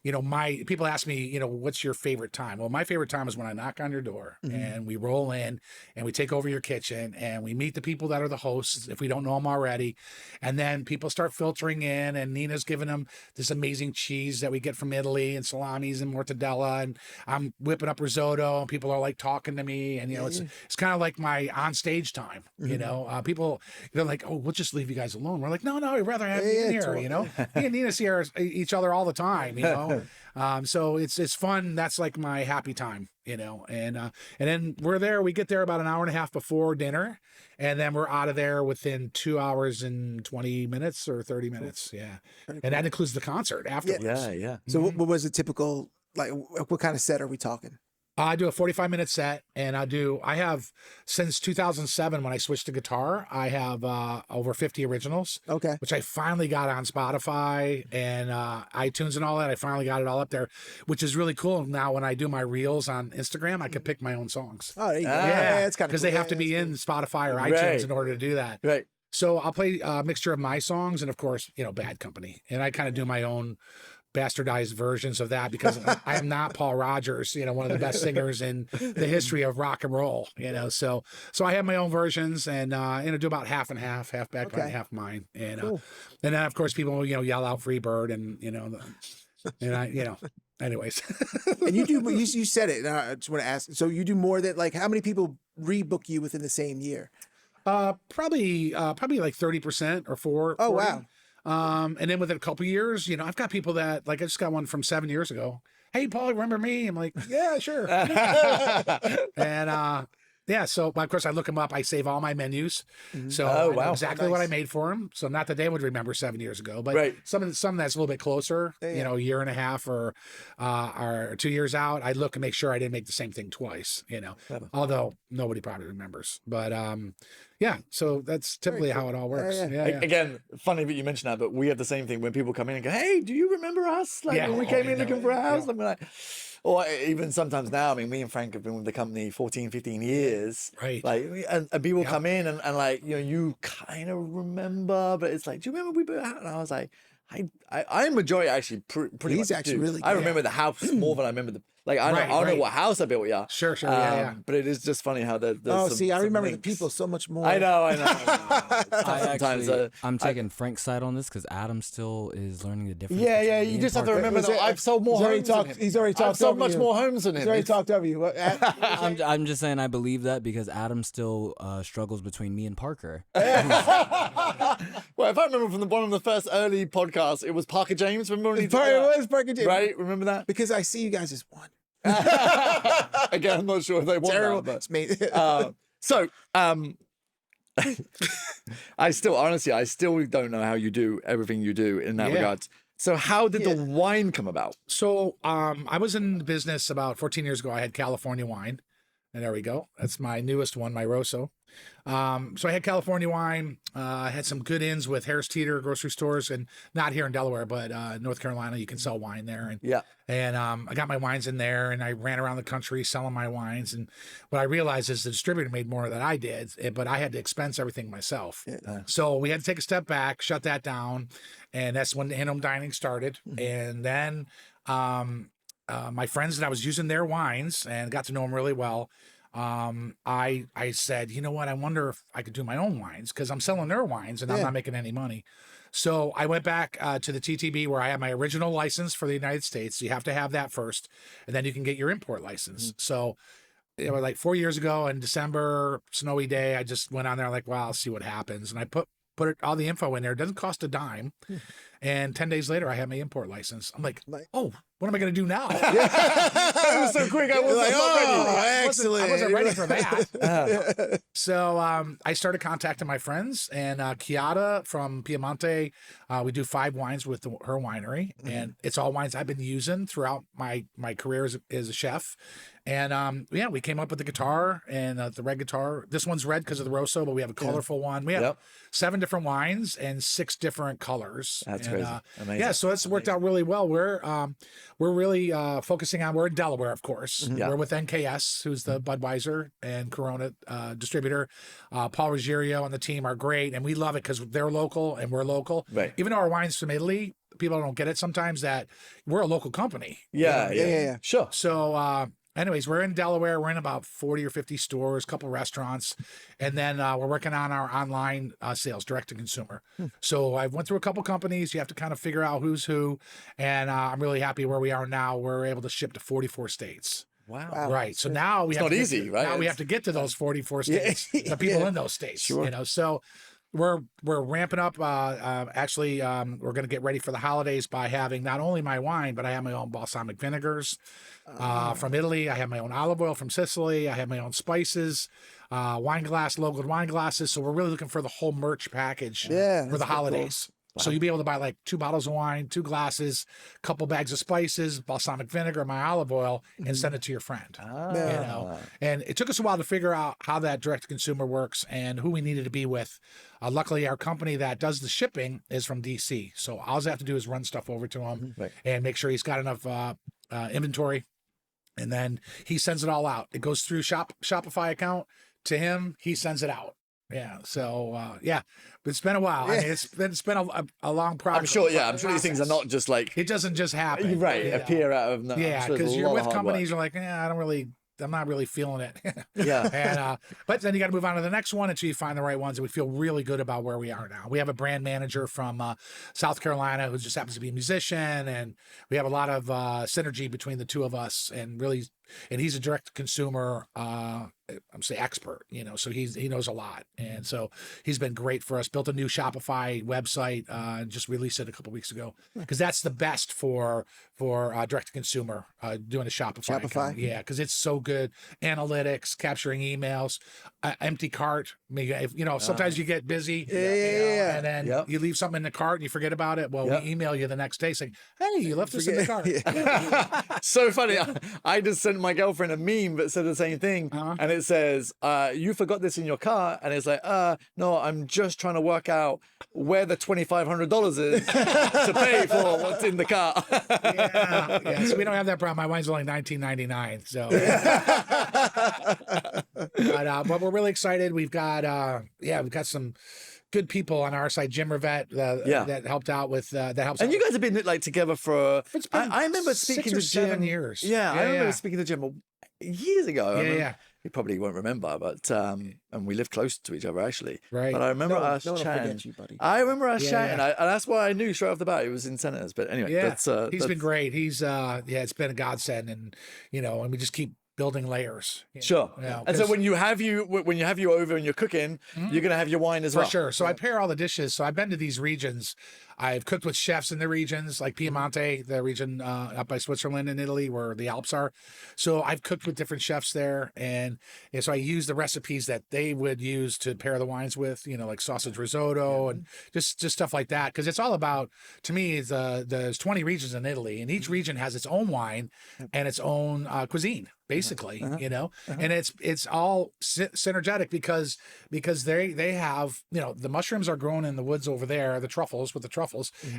you know, people ask me, you know, what's your favorite time? Well, my favorite time is when I knock on your door and we roll in and we take over your kitchen and we meet the people that are the hosts if we don't know them already, and then people start filtering in, and Nina's giving them this amazing cheese that we get from Italy and salamis and mortadella, and I'm whipping up risotto and people are like talking to me, and you know, it's kind of like my on stage time. You know, people, they're like, oh, we'll just leave you guys alone. We're like, no, I'd rather have you in here. You know, me and Nina see each other all the time. You know, so it's fun. That's like my happy time. You know, and then we're there. We get there about an hour and a half before dinner, and then we're out of there within 2 hours and 20 minutes or 30 minutes. Yeah, and that includes the concert afterwards. Yeah. So what was a typical, like, what kind of set are we talking? I do a 45-minute set, and I have since 2007 when I switched to guitar, I have over 50 originals. Okay. Which I finally got on Spotify and iTunes and all that. I finally got it all up there, which is really cool. Now when I do my reels on Instagram, I can pick my own songs. Oh, there you go. Yeah, it's kind of because they have to be in Spotify or iTunes Right. in order to do that. Right. So I'll play a mixture of my songs and, of course, you know, Bad Company, and I kind of do my own bastardized versions of that because I am not Paul Rogers, you know, one of the best singers in the history of rock and roll, you know. So I have my own versions, and do about half and half Bad Company, half mine, and Cool. and then of course people, you know, yell out Free Bird, and you know, and I, you know, anyways. And you do, you said it, and I just want to ask, so you do more than, like, how many people rebook you within the same year? Probably like 30% or 4. Oh, 40. wow. And then within a couple years, you know, I've got people that, like, I just got one from 7 years ago. Hey, Paul, remember me? I'm like, yeah, sure. And yeah, so of course I look them up. I save all my menus, so I know exactly what I made for them. So not that they would remember 7 years ago, but some that's a little bit closer, you know, a year and a half or 2 years out. I look and make sure I didn't make the same thing twice. You know, although nobody probably remembers, but yeah. So that's typically how it all works. Yeah. Again, funny that you mentioned that, but we have the same thing when people come in and go, "Hey, do you remember us? Like when we came in looking for a house?" I'm like. Or even sometimes now, I mean, me and Frank have been with the company 14, 15 years. Right. Like, and people come in and like, you know, you kind of remember, but it's like, do you remember we put out? And I was like, I enjoy it actually pretty He's much. actually do. really I good. remember the house more than I remember the. Like I don't know what house I built. Yeah, Sure. Yeah. But it is just funny how there's Oh, some, see, I some remember the links. people so much more. I know. I'm taking Frank's side on this because Adam still is learning the difference. Yeah. between me You and just have to Parker. remember that I've sold more homes than him. He's already talked I've sold over much you. more homes than him. He's already talked over you. I'm just saying I believe that because Adam still struggles between me and Parker. Well, if I remember from one of the first early podcasts, it was Parker James. Remember when he It was Parker James. Right? Remember that? Because I see you guys as one. Again, I'm not sure if they want Terrible. that. It's me. I still don't know how you do everything you do in that regard. So how did the wine come about? So I was in the business about 14 years ago. I had California wine. And there we go. That's my newest one, my Rosso. So I had California wine. I had some good ins with Harris Teeter grocery stores, and not here in Delaware, but North Carolina, you can sell wine there. And I got my wines in there, and I ran around the country selling my wines. And what I realized is the distributor made more than I did, but I had to expense everything myself. So we had to take a step back, shut that down, and that's when the in-home dining started. And then my friends that I was using their wines and got to know them really well. I said, you know what? I wonder if I could do my own wines because I'm selling their wines and I'm not making any money. So I went back to the TTB where I had my original license for the United States. You have to have that first, and then you can get your import license. So it was like 4 years ago in December, snowy day. I just went on there like, well, I'll see what happens. And I put all the info in there. It doesn't cost a dime. And 10 days later, I had my import license. I'm like, oh, what am I going to do now? That was so quick. I was like, not ready. excellent. I wasn't ready for that. So I started contacting my friends, and Chiara from Piemonte, we do 5 wines with her winery, and it's all wines I've been using throughout my career as a chef. And we came up with the guitar and the red guitar. This one's red because of the Rosso, but we have a colorful one. We have 7 different wines and 6 different colors. That's crazy. Amazing. Yeah, so it's worked out really well. We're really focusing on, we're in Delaware, of course. We're with NKS, who's the Budweiser and Corona distributor. Paul Ruggiero and the team are great, and we love it because they're local and we're local. Right. Even though our wine's from Italy, people don't get it sometimes that we're a local company. Yeah. Sure. So anyways, we're in Delaware. We're in about 40 or 50 stores, a couple restaurants, and then we're working on our online sales, direct to consumer. So I went through a couple companies. You have to kind of figure out who's who, and I'm really happy where we are now. We're able to ship to 44 states. Wow. Right. So now we have not to easy, right? Now we have to get to those 44 states, the people in those states. Sure. So we're ramping up. Actually, we're going to get ready for the holidays by having not only my wine, but I have my own balsamic vinegars from Italy. I have my own olive oil from Sicily. I have my own spices, logoed wine glasses. So we're really looking for the whole merch package for the holidays. So you'll be able to buy like 2 bottles of wine, 2 glasses, a couple bags of spices, balsamic vinegar, my olive oil, and send it to your friend. And it took us a while to figure out how that direct to consumer works and who we needed to be with. Luckily, our company that does the shipping is from DC. So all I have to do is run stuff over to him and make sure he's got enough inventory. And then he sends it all out. It goes through Shopify account to him. He sends it out. Yeah. So it's been a while. I mean, it's been a long process. I'm sure these things are not just like it doesn't just happen. Right. Appear out of nothing. Yeah, because you're with companies, you're like, I'm not really feeling it. And but then you got to move on to the next one until you find the right ones. And we feel really good about where we are now. We have a brand manager from South Carolina who just happens to be a musician, and we have a lot of synergy between the two of us. And he's a direct consumer. I'm say expert, so he knows a lot, and so he's been great for us. Built a new Shopify website, and just released it a couple weeks ago because that's the best for direct to consumer. Doing a Shopify, account. Because it's so good. Analytics, capturing emails, empty cart. Sometimes you get busy, and then you leave something in the cart and you forget about it. Well, we email you the next day saying, "Hey, you left this in the cart." So funny. I just sent my girlfriend a meme that said the same thing, and it says, "You forgot this in your car," and it's like, "No, I'm just trying to work out where the $2,500 is to pay for what's in the car." So we don't have that problem. My wine's only $19.99, so But we're really excited. We've got we've got some good people on our side. Jim Rivette that helped out with that helps. And out you guys have been like together for. It's been I remember 6 speaking or to Jim. 7 years. Yeah, I remember speaking to Jim years ago. Yeah. He probably won't remember, but and we live close to each other actually. Right. But I remember us no one will chatting. forget you, buddy. I remember us Yeah, chatting, yeah. and that's why I knew straight off the bat he was in Senators. But anyway, Yeah, that's he's been great. He's it's been a godsend, and and we just keep building layers. Sure. And so 'cause- when you have you over and you're cooking, you're gonna have your wine as for well. sure. So I pair all the dishes. So I've been to these regions. I've cooked with chefs in the regions like Piemonte, the region up by Switzerland and Italy where the Alps are. So I've cooked with different chefs there. And so I use the recipes that they would use to pair the wines with, like sausage risotto and just stuff like that. Because it's all about, to me, there's 20 regions in Italy and each region has its own wine and its own cuisine. Basically, and it's all synergetic because they have, the mushrooms are grown in the woods over there, the truffles,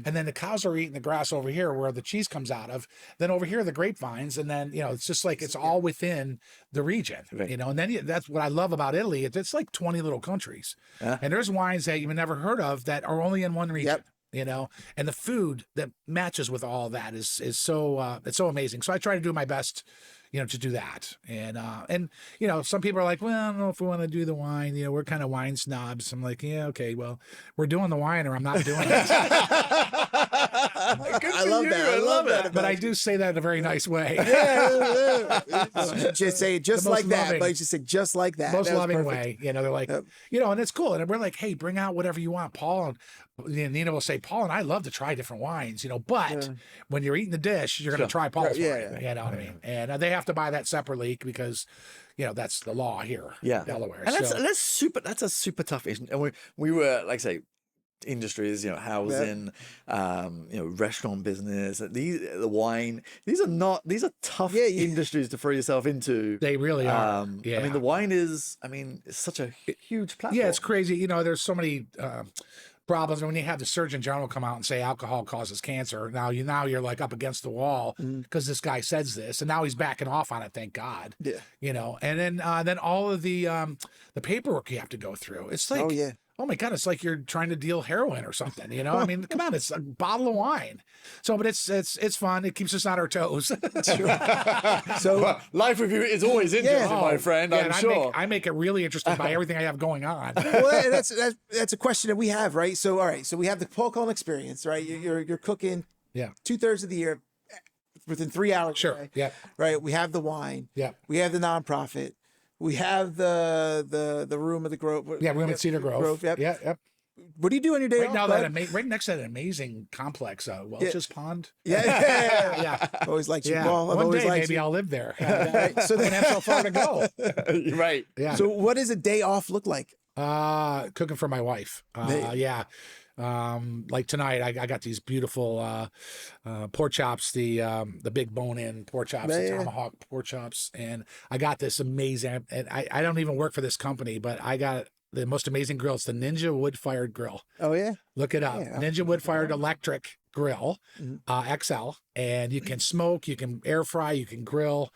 and then the cows are eating the grass over here where the cheese comes out of. Then over here, the grapevines, and then, it's just like it's all within the region, Right. and then that's what I love about Italy. It's like 20 little countries, and there's wines that you've never heard of that are only in one region. Yep. And the food that matches with all that is so it's so amazing. So I try to do my best, to do that. And some people are like, well, I don't know if we want to do the wine. We're kind of wine snobs. I'm like, yeah, okay, well, we're doing the wine or I'm not doing it. I love that. I love that. But I do say that in a very nice way. Just say it just The most like that. loving- But just say just like that. Most That was loving perfect. way. They're like, and it's cool. And we're like, hey, bring out whatever you want, Paul. And Nina will say, Paul and I love to try different wines, but when you're eating the dish, you're going to try Paul's wine. You know what I mean? And they have to buy that separately because, that's the law here in Delaware. And that's a super tough issue. And we were, like I say, industries, housing, restaurant business, the wine. These are tough industries to throw yourself into. They really are. I mean, the wine is, it's such a huge platform. Yeah, it's crazy. There's so many problems when you have the Surgeon General come out and say alcohol causes cancer. Now you're like up against the wall because this guy says this, and now he's backing off on it. Thank God. Yeah. And then all of the paperwork you have to go through. It's like, oh my God, it's like you're trying to deal heroin or something. I mean, come on, it's a bottle of wine. So, but it's fun. It keeps us on our toes. So life with you is always interesting, my friend. I'm sure. I make it really interesting by everything I have going on. Well, that's a question that we have, right? So, all right. So we have the Paul Cullen experience, right? You're cooking 2/3 of the year within 3 hours. Sure. Right? Yeah. Right. We have the wine. Yeah. We have the nonprofit. We have the room of the Grove. Yeah, room at Cedar Grove. Yep. Yeah, yep. What do you do on your day Right off? now, bud? right next to that amazing complex, Welch's Pond. Yeah. Always liked you, Paul. I've One always day, liked maybe you. I'll live there. Right. So I don't have so far to go. Right. Yeah. So what does a day off look like? Cooking for my wife. Yeah. Like tonight, I got these beautiful pork chops, the big bone-in pork chops, the tomahawk pork chops, and I got this amazing. And I don't even work for this company, but I got the most amazing grill. It's the Ninja wood-fired grill. Oh yeah. Look it up. Yeah. Ninja wood-fired electric grill, XL, and you can smoke, you can air fry, you can grill.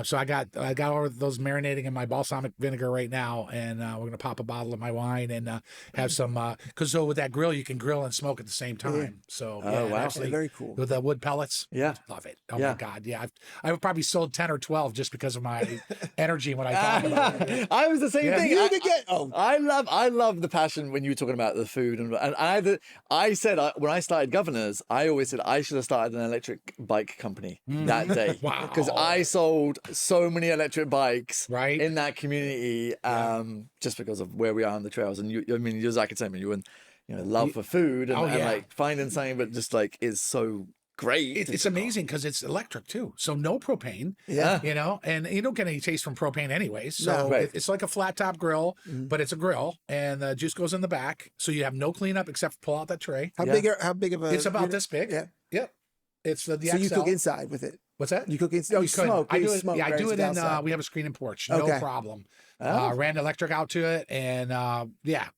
So I got all of those marinating in my balsamic vinegar right now, and we're gonna pop a bottle of my wine and have some. Because with that grill, you can grill and smoke at the same time. So wow. actually, Very cool. with the wood pellets. Yeah. Love it. Oh my God, yeah. I've probably sold 10 or 12 just because of my energy when I talk about it. I was the same thing. You could get. I love the passion when you were talking about the food, and I said when I started Governors, I always said I should have started an electric bike company that day. Wow. Because I sold so many electric bikes Right. in that community, just because of where we are on the trails. And you're exactly the same. You and love for food and like finding something, but just like is so great. It's amazing because it's electric too. So no propane. Yeah. And you don't get any taste from propane anyways. So No. Right. it's like a flat top grill, but it's a grill, and the juice goes in the back. So you have no cleanup except pull out that tray. How big of a? It's about unit? this big. Yeah. Yep. It's the So you XL. cook inside with it. What's that? You cook inside. Oh, you could. smoke. I You do it. smoke, Yeah, I right? do it It's in. outside. We have a screen and porch. No Okay. problem. Oh. Ran electric out to it, and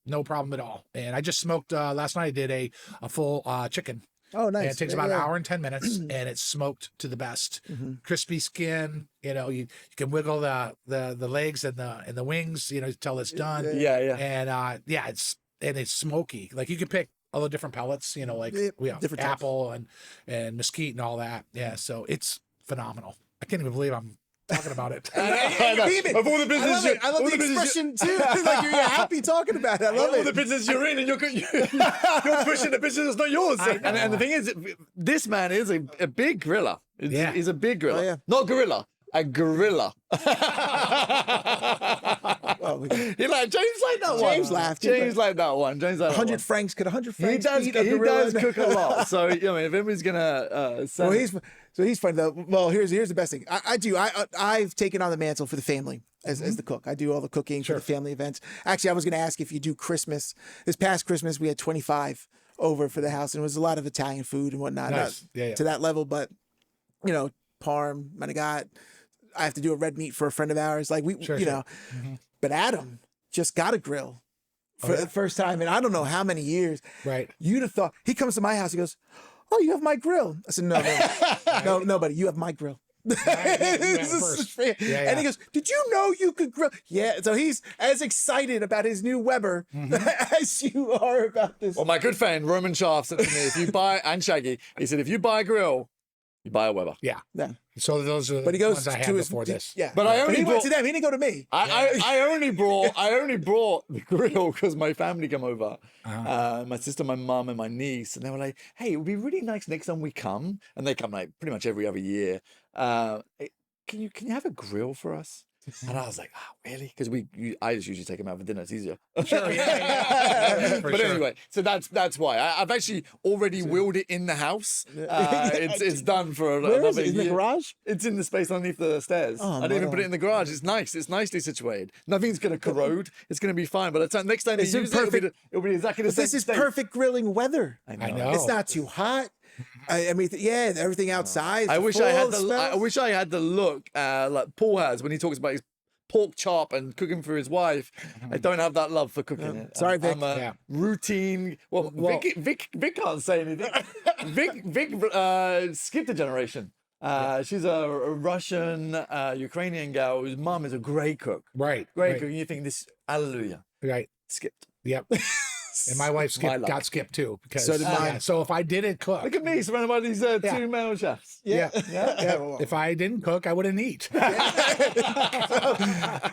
no problem at all. And I just smoked last night. I did a full chicken. Oh, nice. And it takes Yeah, about an yeah. hour and 10 minutes, and it's smoked to the best. Mhm. Crispy skin. You can wiggle the legs and the wings. Till it's done. Yeah, yeah. And it's smoky. Like you can pick all the different pellets. Like Yeah, we have different types. apple and mesquite and all that. Yeah, so it's phenomenal. I can't even believe I'm talking about it. I know. Beat me. Of all the business, I love the expression too. Like you're happy talking about it. I love all the it. business you're in, and you're pushing the business that's not yours. And the thing is, this man is a big griller. Yeah. He's a big griller. Oh, yeah. Not gorilla, a gorilla. Well, James like that one. James laughed. James like that one. James like that 100 one. francs. Could 100 He francs does. beat a He gorilla? does cook a lot. So if anybody's gonna send, Well, he's funny though. Well, here's the best thing. I've taken on the mantle for the family as the cook. I do all the cooking for the family events. Actually, I was going to ask if you do Christmas. This past Christmas, we had 25 over for the house, and it was a lot of Italian food and whatnot. Nice. Not Yeah. to that level, but parm. I have to do a red meat for a friend of ours. Like Sure. But Adam just got a grill for the first time in I don't know how many years. Right. You'd have thought he comes to my house. He goes, "Oh, you have my grill." I said, "No, no, buddy, you have my grill." This is fair. And he goes, "Did you know you could grill?" Yeah. So he's as excited about his new Weber as you are about this. well, my good friend Roman Shaft said to me, if you buy and Shaggy, he said, if you buy a grill, you buy a Weber. Yeah. Yeah. So those are But he the goes ones I to had his before this. Yeah. But I only he went bought- to them. He didn't go to me. I only brought the grill because my family come over, my sister, my mum, and my niece, and they were like, "Hey, it would be really nice next time we come." And they come like pretty much every other year. Can you have a grill for us? And I was like, "Oh, really?" Because I just usually take them out for dinner. It's easier. Sure. Yeah. But anyway, so that's why I've actually already willed it in the house. It's done for Where another is it? In the year. garage? It's in the space underneath the stairs. Oh, I didn't even my put it in the garage. It's nice. It's nicely situated. Nothing's going to corrode. It's going to be fine. By the time next time It's you in use it, it'll be exactly the But same. this is state. perfect grilling weather. I know. It's not too hot. I mean, everything outside. I is wish full I had of the. I smells. wish I had the look like Paul has when he talks about his pork chop and cooking for his wife. I don't have that love for cooking it. Sorry, Vic. I'm a Yeah. routine. Well, Vic can't say anything. Vic skipped a generation. She's a Russian Ukrainian gal whose mum is a great cook. Right. Great right. cook. And you think this, hallelujah, Right. skipped. Yep. And my wife My luck. got skipped too. Because, So did mine. So if I didn't cook, Look at me surrounded by these two male chefs. yeah. Yeah. If I didn't cook, I wouldn't eat.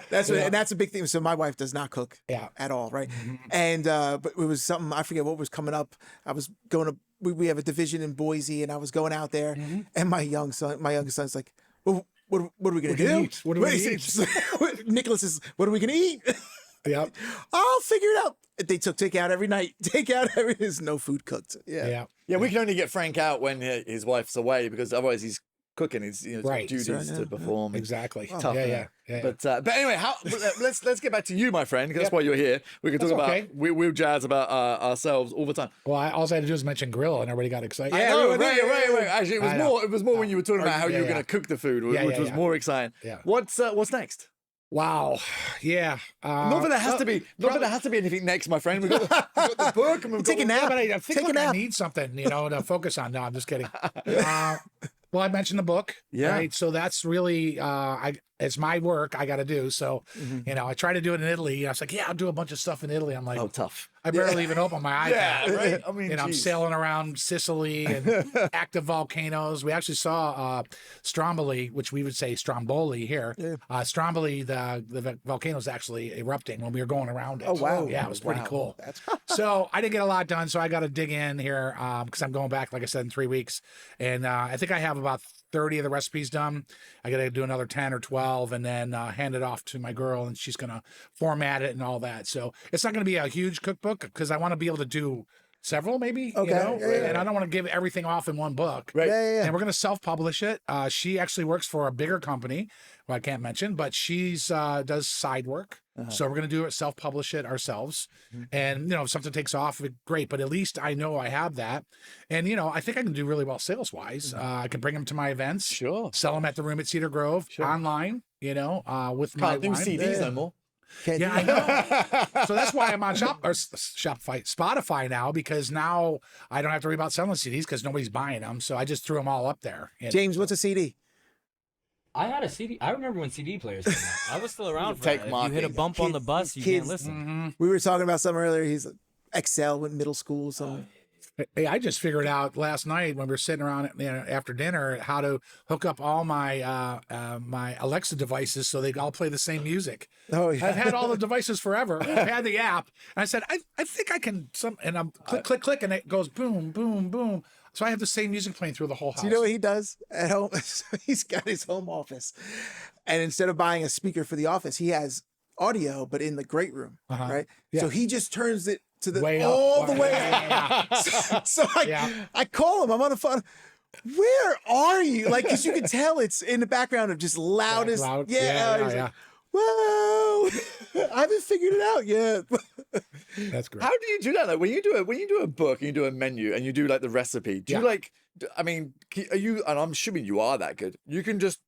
That's a big thing. So my wife does not cook Yeah. at all, right? And but it was something I forget what was coming up. I was going to we have a division in Boise, and I was going out there, and my youngest son's like, "Well, what are we gonna gonna do? eat? What are we gonna eat?" Nicholas is, "What are we gonna eat?" Yep. I'll figure it out. They took takeout every night. There's no food cooked. Yeah. Yeah. Yeah, we can only get Frank out when his wife's away because otherwise he's cooking. He's got Right. duties Right, to perform. Exactly. Tough, yeah. But anyway, let's get back to you, my friend. 'Cause that's why you're here. We can talk That's about okay. we'll jazz about ourselves all the time. Well, all I had to do was mention grill, and everybody got excited. I know, right. Actually, I know. it was more when you were talking about how you were yeah. going to cook the food, Yeah, which yeah, was yeah. more exciting. Yeah. What's next? Wow. Yeah. Not that there has to be. Not that there has to be anything next, my friend. We've got the book and we've Take a got. nap. But I think Take a like I nap. need something, to focus on. No, I'm just kidding. Well, I mentioned the book. Yeah. Right. So that's really, it's my work I got to do. So, I try to do it in Italy. I was like, yeah, I'll do a bunch of stuff in Italy. I'm like, Oh, tough. I barely even open my iPad. Yeah, right. I mean, I'm geez. sailing around Sicily and active volcanoes. We actually saw Stromboli, which we would say Stromboli here. Stromboli, the volcano is actually erupting when we were going around it. Oh, wow. Yeah, it was pretty Wow. cool. That's So I didn't get a lot done, so I got to dig in here because I'm going back, like I said, in 3 weeks. And I think I have about 30 of the recipes done. I got to do another 10 or 12 and then hand it off to my girl, and she's going to format it and all that. So it's not going to be a huge cookbook because I want to be able to do several maybe, Okay, yeah. and I don't want to give everything off in one book. Right. Yeah. And we're going to self-publish it. She actually works for a bigger company, who I can't mention, but she's does side work. So we're going to do it, self-publish it ourselves. And, if something takes off, great. But at least I know I have that. And, I think I can do really well sales-wise. I can bring them to my events. Sure. Sell them at the Room at Cedar Grove online, with my Can't do wine. CDs no more. Can't Yeah, do I know. So that's why I'm on Spotify now, because now I don't have to worry about selling CDs because nobody's buying them. So I just threw them all up there. James, what's a CD? I had a CD. I remember when CD players came out. I was still around for Tech that. If you hit a marking. bump on the Kids- bus, you kids- can't listen. We were talking about something earlier. He's Excel, went middle school, something. Hey, I just figured out last night when we were sitting around after dinner how to hook up all my my Alexa devices so they all play the same music. Oh yeah. I've had all the devices forever. I've had the app, and I said I think I can and I'm click, and it goes boom, boom, boom. So I have the same music playing through the whole house. Do you know what he does at home? So he's got his home office, and instead of buying a speaker for the office, he has audio, but in the great room, right? Yeah. So he just turns it to the Way up. all the way Yeah. up. So I call him. I'm on the phone. Where are you? Like, because you can tell it's in the background of just loudest. Loud. Yeah. Yeah, He's yeah. like, whoa! I haven't figured it out yet. That's great. How do you do that? Like when you do a book and you do a menu and you do like the recipe, do you like? I mean, are you? And I'm assuming you are that good. You can just.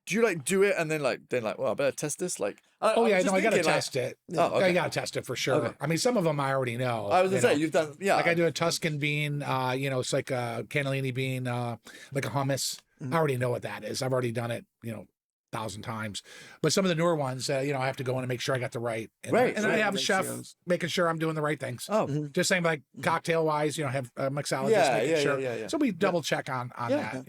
Do you like do it and then well, I better test this? Like, Oh I'm yeah, just no, I gotta thinking, like- test it. Oh, okay. I gotta test it for sure. Okay. I mean, some of them I already know. I was gonna you say know. you've done, yeah. Like I do a Tuscan bean, it's like a cannellini bean, like a hummus. I already know what that is. I've already done it, 1,000 times. But some of the newer ones, I have to go in and make sure I got the right. And, Right, And then I right. have a chef Ratios. making sure I'm doing the right things. Oh, Just saying, like cocktail wise, have a mixologist Yeah, making yeah, sure. yeah. So we double check on Yeah. that,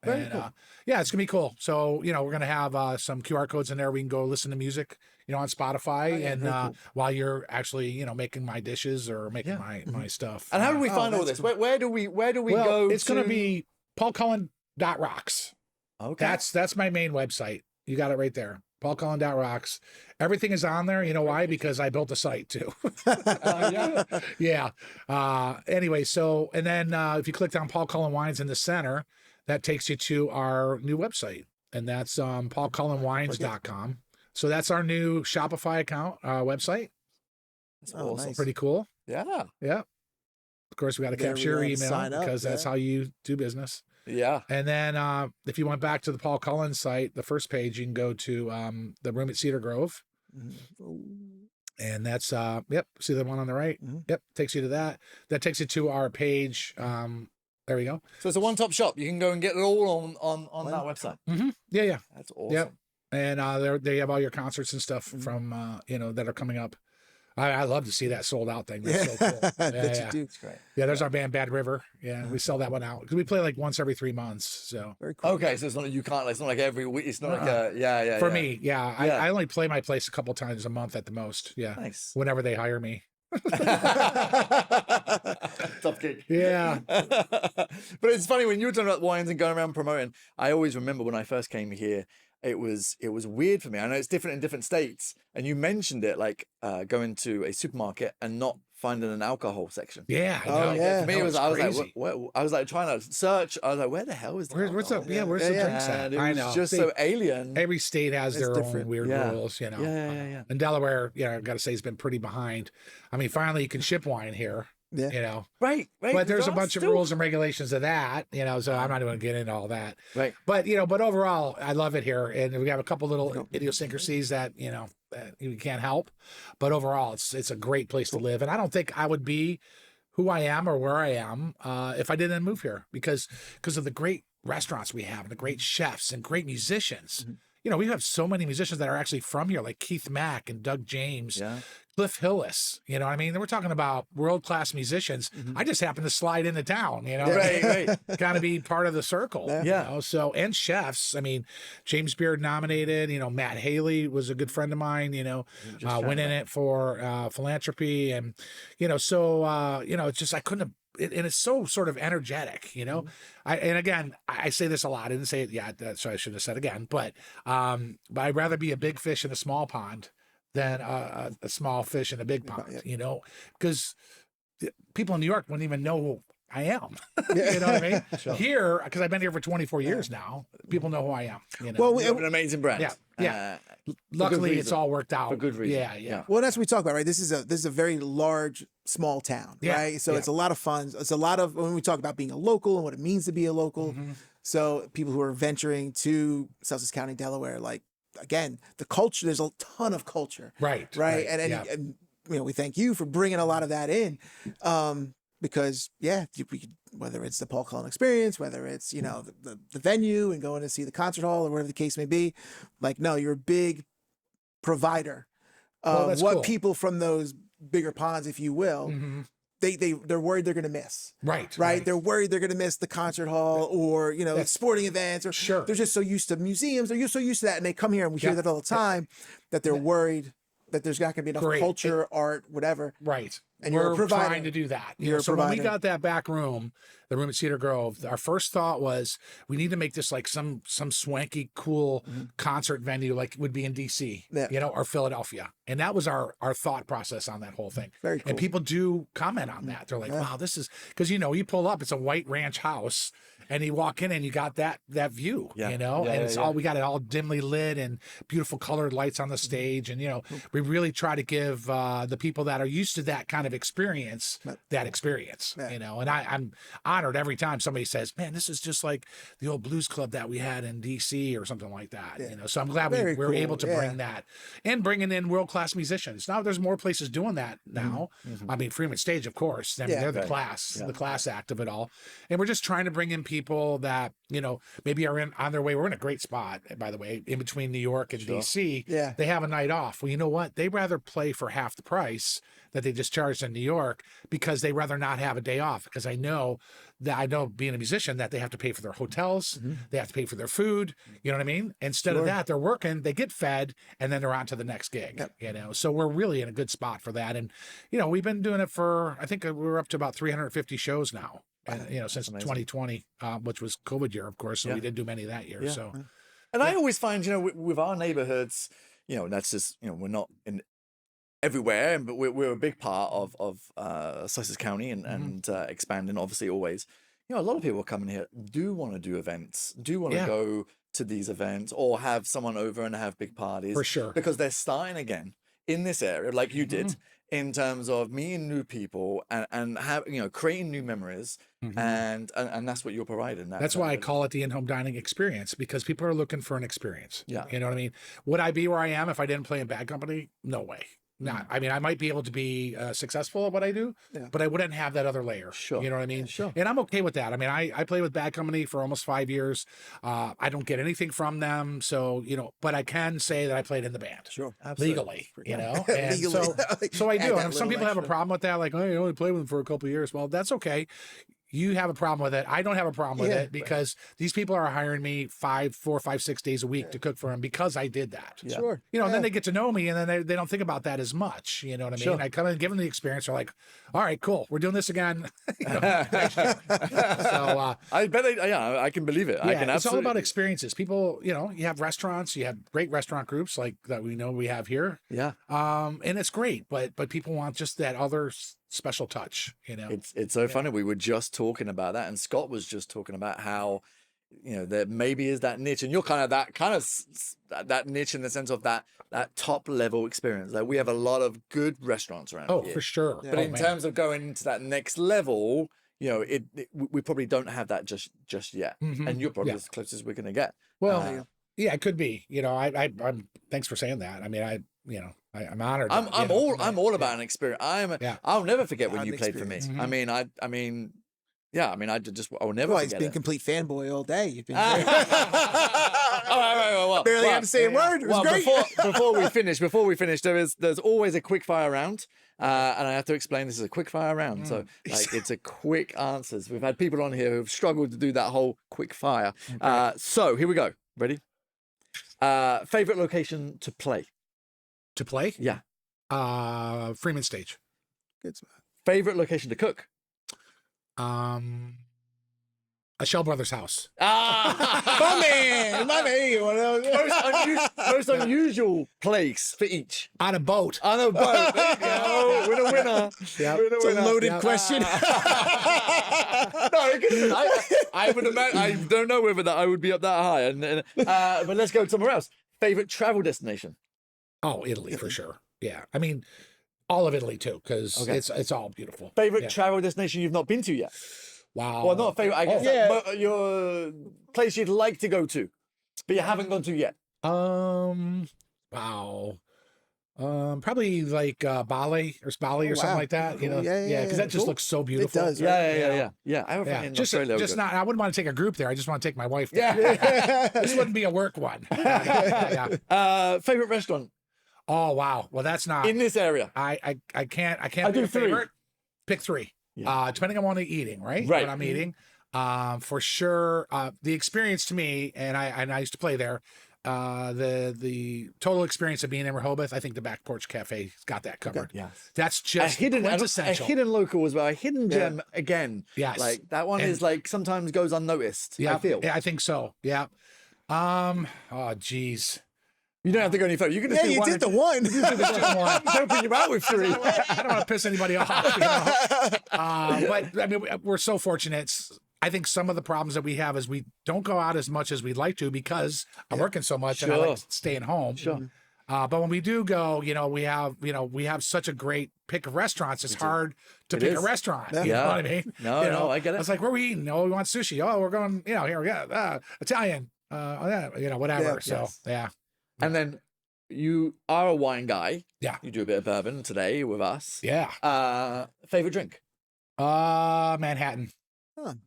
Very and cool. yeah, it's gonna be cool. So we're gonna have some QR codes in there. We can go listen to music, on Spotify, and very cool. while you're actually making my dishes or making my stuff. and how do we Oh, find all that's this? cool. Where do we Well, go? it's going to to be paulcullen.rocks. okay. That's my main website. You got it right there. paulcullen.rocks. Everything is on there. You know why? Because I built the site too. Yeah. Anyway, so, and then if you click on Paul Cullen Wines in the center, that takes you to our new website, and that's paulcullenwines.com. So that's our new Shopify account website. That's Oh, awesome. nice. Pretty cool. Yeah, Yeah. Of course, we got to There we capture your go, email sign up, because that's yeah. how you do business. yeah. And then if you went back to the Paul Cullen site, the first page, you can go to the room at Cedar Grove. And that's, see the one on the right? Mhm. Yep, takes you to that. That takes you to our page. There we go. So it's a one-stop shop. You can go and get it all on that website. Yeah, yeah. That's awesome. Yep. And they have all your concerts and stuff from, that are coming up. I love to see that sold out thing. That's so cool. I Yeah, bet yeah. you do. It's great. Yeah, there's our band Bad River. Yeah, we sell that one out because we play like once every 3 months. So Very cool. Okay, so it's not you can't. It's not like every week. It's not like a yeah. for yeah. me, yeah, Yeah. I only play my place a couple times a month at the most. Yeah, Nice. whenever they hire me. Tough gig. Yeah. But it's funny when you were talking about wines and going around promoting. I always remember when I first came here, it was weird for me. I know it's different in different states, and you mentioned it like going to a supermarket and not finding an alcohol section. Yeah. I Oh, know. yeah. For me, No, it was it's I was like, crazy. I was like trying to search. I was like, where the hell is the Where's the alcohol? where's the Yeah, drinks at? And it I was know. just They- so alien. every state has It's their different. own weird Yeah. rules, Yeah. And Delaware, I've got to say, has been pretty behind. I mean, finally, you can ship wine here. Yeah. Right. But there's a that's bunch of still- rules and regulations of that, so I'm not even going to get into all that. Right. But, but overall, I love it here. And we have a couple little idiosyncrasies that, that we can't help. But overall, it's a great place to live. And I don't think I would be who I am or where I am if I didn't move here because of the great restaurants we have and the great chefs and great musicians. We have so many musicians that are actually from here, like Keith Mack and Doug James, Yeah. Cliff Hillis. You know what I mean? We're talking about world-class musicians. I just happen to slide into town, Right. kind of be part of the circle. Yeah. So, and chefs, I mean, James Beard nominated, Matt Haley was a good friend of mine, went in it for philanthropy. And, it's just, I couldn't have, and it's so sort of energetic, and again, I say this a lot. I didn't say it yet, so I should have said again, but I'd rather be a big fish in a small pond than a small fish in a big pond, because people in New York wouldn't even know who I am. You know what I mean? Here, because I've been here for 24 years now, people know who I am. Well, You have an amazing brand. Yeah. Luckily, it's reason. all worked out. For good reason. Yeah. Well, that's what we talk about, right? This is a very large, small town, Yeah, right? So yeah. it's a lot of fun. It's a lot of when we talk about being a local and what it means to be a local. Mm-hmm. So people who are venturing to Sussex County, Delaware, like again, the culture, there's a ton of culture. Right. And you know, we thank you for bringing a lot of that in. Because whether it's the Paul Cullen experience, whether it's, you know, the venue and going to see the concert hall or whatever the case may be, like, no, you're a big provider of what cool. people from those bigger ponds, if you will, they're worried they're going to miss. Right. They're worried they're going to miss the concert hall or, you know, sporting events, or Sure. they're just so used to museums. They're so used to that. And they come here and we hear that all the time, that they're worried that there's not going to be enough culture, art, whatever. Right. And we're you're trying to do that. You're a so when we provider. got that back room, the room at Cedar Grove, our first thought was we need to make this like some swanky, cool concert venue like would be in DC, you know, or Philadelphia. And that was our thought process on that whole thing. Very cool. And people do comment on that. They're like, wow, this is, because, you know, you pull up, it's a white ranch house, and you walk in and you got that view, you know, and it's all, we got it all dimly lit and beautiful colored lights on the stage. And, you know, we really try to give the people that are used to that kind of experience, that experience, you know, and I'm honored every time somebody says, man, this is just like the old blues club that we had in DC or something like that, you know, so I'm glad we were able to bring that, and bringing in world-class musicians. Now there's more places doing that now. I mean, Freeman Stage, of course, I mean, they're the class act of it all. And we're just trying to bring in people that, you know, maybe are on their way. We're in a great spot, by the way, in between New York and DC. Yeah. They have a night off. Well, you know what? They'd rather play for half the price that they just charged in New York, because they rather not have a day off. Because I know being a musician, that they have to pay for their hotels, they have to pay for their food, you know what I mean? Instead of that, they're working, they get fed, and then they're on to the next gig, you know? So we're really in a good spot for that. And, you know, we've been doing it for, I think we're up to about 350 shows now, you know, since 2020, which was COVID year, of course. So we didn't do many that year. So, and I always find, you know, with our neighborhoods, you know, that's just, you know, we're not in everywhere, but we're a big part of Sussex County and expanding, obviously, always. You know, a lot of people coming here do want to do events, do want to go to these events, or have someone over and have big parties. For sure. Because they're starting again in this area, like you did, in terms of meeting new people and have, you know, creating new memories. And that's what you're providing. That's why I call it the in-home dining experience, because people are looking for an experience. Yeah. You know what I mean? Would I be where I am if I didn't play in Bad Company? No way. Not. I mean, I might be able to be successful at what I do, but I wouldn't have that other layer. Sure. You know what I mean? Sure. And I'm okay with that. I mean, I play with Bad Company for almost 5 years. I don't get anything from them. So, you know, but I can say that I played in the band. Sure. Absolutely. Legally, you know? And so I do. And if some people have a problem with that, like, oh, you only played with them for a couple of years. Well, that's okay. You have a problem with it. I don't have a problem with it, because these people are hiring me 4, 5, 6 days a week to cook for them, because I did that. Yeah. Sure. You know, and then they get to know me, and then they don't think about that as much. You know what I mean? Sure. I come and give them the experience. They're like, all right, cool. We're doing this again. You know, so I bet I can believe it. I can absolutely. It's all about experiences. People, you know, you have restaurants, you have great restaurant groups like that we know we have here. Yeah. And it's great, but people want just that other special touch, you know. It's so funny. We were just talking about that, and Scott was just talking about how, you know, there maybe is that niche, and you're kind of that niche in the sense of that top level experience. Like, we have a lot of good restaurants around here. For sure. But in terms of going into that next level, you know, we probably don't have that just yet. And you're probably as close as we're going to get. Well, yeah, it could be. You know, I'm thanks for saying that. I mean, I'm honored. I'm all about an experience. I'll never forget when you played for me. I mean, I will never forget. He's been a complete fanboy all day. You've been well, barely had to say a word. It was great. Before we finish, there's always a quick fire round. And I have to explain, this is a quick fire round. So like, it's a quick answers. We've had people on here who've struggled to do that whole quick fire. So here we go. Ready? Favorite location to play? To play? Yeah. Freeman Stage. Good spot. Favorite location to cook? A Shell Brothers house. My man. Most unusual place for each. On a boat. On a boat. There you go. Winner. Yeah. It's a loaded question. No, I would imagine. I don't know whether that I would be up that high. But let's go somewhere else. Favorite travel destination? Oh, Italy for sure. Yeah, I mean, all of Italy too, because it's all beautiful. Favorite travel destination you've not been to yet? Wow. Well, not favorite, I guess. But your place you'd like to go to, but you haven't gone to yet. Wow. Probably like Bali or Bali or something wow. like that. You Cool. know, Yeah, because that just cool. looks so beautiful. does, right? Yeah. I have a friend Yeah, in just Australia. just not. I wouldn't want to take a group there. I just want to take my wife there. This wouldn't be a work one. Yeah. Favorite restaurant Oh wow. Well, that's not. in this area? I can't I pick do a three. favorite. Pick three. Yeah. Depending on what I'm eating, right? Right. What I'm eating. For sure. The experience to me, and I used to play there. The total experience of being in Rehoboth, I think the Back Porch Cafe's got that covered. Yes. That's just a quintessential. hidden local as well, a hidden gem again. Yes. Like that one And- is like sometimes goes unnoticed. Yeah, I feel. yeah, I think so. Yeah. Oh, geez. You don't have to go any further. You can just Yeah, do you one. did the one. Don't put you out with three. I don't want to piss anybody off. You know? But I mean, we're so fortunate. I think some of the problems that we have is we don't go out as much as we'd like to because I'm working so much and I like staying home. Sure. But when we do go, we have such a great pick of restaurants. It's hard to pick a restaurant. Yeah. You know what I mean? No, I get it. It's like, where are we eating? Oh, we want sushi. Oh, we're going, here we go. Italian. Whatever. Yeah, So, yeah. And then you are a wine guy. Yeah. You do a bit of bourbon today with us. Yeah. Favorite drink? Manhattan.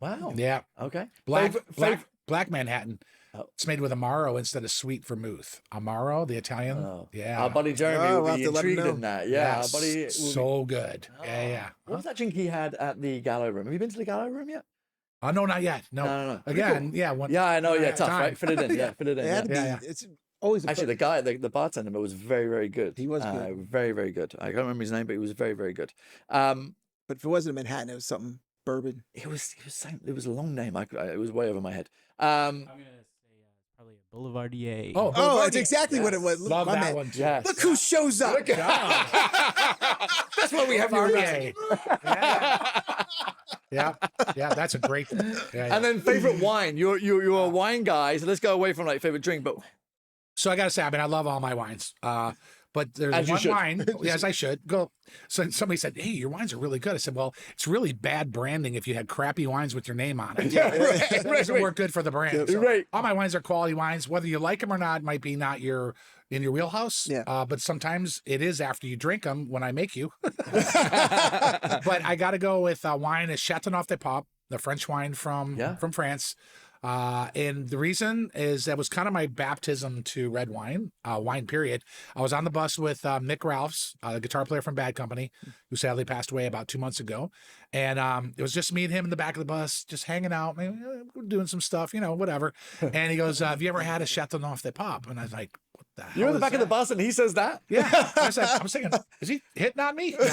Wow. Yeah. Okay. Black Manhattan. Oh. It's made with Amaro instead of sweet vermouth. Amaro, the Italian. Oh. Yeah. Our buddy Jeremy Oh, will we'll have be to let him intrigued know. in that. Yeah. Yes, Our buddy will be- so good. Oh. Yeah. What was that drink he had at the Gallo Room? Have you been to the Gallo Room yet? No, not yet. No. No. Again, yeah. Yeah, I know. Yeah, at a tough, time. right? Fit it in. Yeah, fit it in. It had to be, Yeah. It's always a Actually, the guy, the bartender was very, very good. He was good. Very, very good. I can't remember his name, but he was very, very good. but if it wasn't a Manhattan, it was something bourbon. It was a long name. It was way over my head. I'm gonna say probably a Boulevardier. Oh, Oh, that's Boulevardier. exactly what it was. Look, Love my that man. one. Too. Yes. Look who shows up. That's why we have you arrested. Yeah. Yeah. That's a great. Yeah. And then favorite wine. You're a wine guy, so let's go away from like favorite drink. But So I gotta say, I mean, I love all my wines. But there's As you one should. wine, yes, I should go. So somebody said, "Hey, your wines are really good." I said, "Well, it's really bad branding if you had crappy wines with your name on it. It doesn't work good for the brand." So Right. all my wines are quality wines, whether you like them or not. Might be not in your wheelhouse. Yeah. But sometimes it is after you drink them when I make you. But I got to go with wine is Chateauneuf de Pape, the French wine from France. And the reason is that was kind of my baptism to red wine, wine period. I was on the bus with Mick Ralphs, the guitar player from Bad Company, who sadly passed away about 2 months ago. And it was just me and him in the back of the bus, just hanging out, maybe doing some stuff, whatever. And he goes, "Have you ever had a Chateauneuf de Pape?" And I was like, "What the hell?" you're in the is back of the that?" bus, and he says that. Yeah. I was thinking, is he hitting on me? No.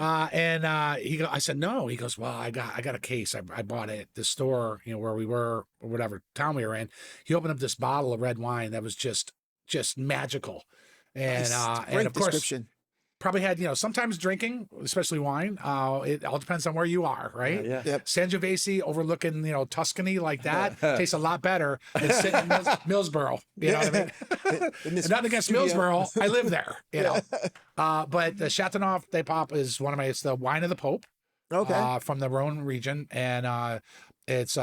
I said, no. He goes, well, I got a case. I bought it at the store, where we were, or whatever town we were in. He opened up this bottle of red wine that was just magical. And, Great of course, description. probably had, sometimes drinking, especially wine. It all depends on where you are, right? Yeah. Yep. Sangiovese overlooking, Tuscany like that tastes a lot better than sitting in Millsboro. You know what I mean? this Nothing against studio. Millsboro. I live there, But the Chateauneuf de Pape is it's the wine of the Pope. Okay. From the Rhone region. And it's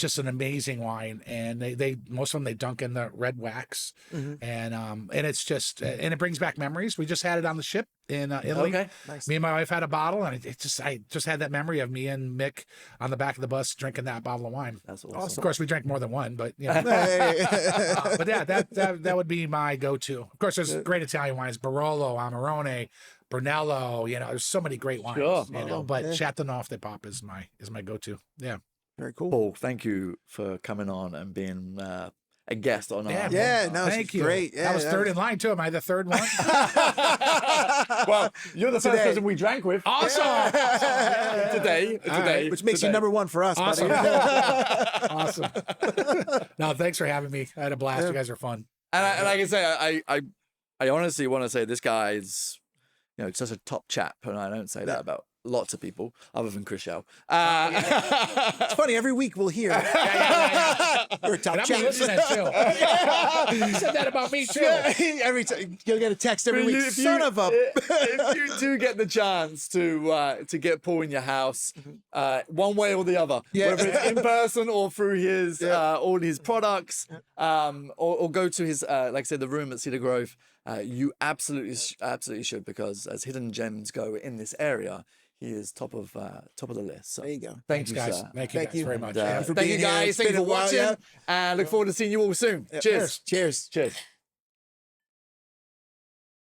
just an amazing wine. And they most of them, they dunk in the red wax. And it's just, and it brings back memories. We just had it on the ship in Italy. Okay. Nice. Me and my wife had a bottle, and I just had that memory of me and Mick on the back of the bus drinking that bottle of wine. That's Of awesome. course, we drank more than one, but Hey. but yeah, that would be my go-to. Of course, there's great Italian wines: Barolo, Amarone, Brunello. There's so many great wines. Sure. But Yeah. Chateauneuf de Pape is my go-to. Yeah. Very cool. Paul, thank you for coming on and being a guest on our. Yeah, no, it's Thank you. great. Yeah, I was third in line too. Am I the third one? Well, you're the first Today. person we drank with. Awesome. Today. right. Which makes you today. number one for us, Awesome. buddy. Awesome. No, thanks for having me. I had a blast. You guys are fun. And like I say, I honestly want to say this guy's, such a top chap, and I don't say that about lots of people other than Chris Shell. It's funny. Every week we'll hear. We're top And I'm chat. listening too. You said that about me too. Every time you'll get a text every week. If Son of a. if you do get the chance to get Paul in your house, one way or the other, whether it's in person or through his all his products, or go to his like I said, the room at Cedar Grove, you absolutely should, because as hidden gems go in this area, he is top of the list. So There you go. thank you, guys. sir. Thank you guys very much. And, for thank being you here. guys. It's Thank you been for a while, watching. yeah. And look forward to seeing you all soon. Cheers. Cheers. Cheers.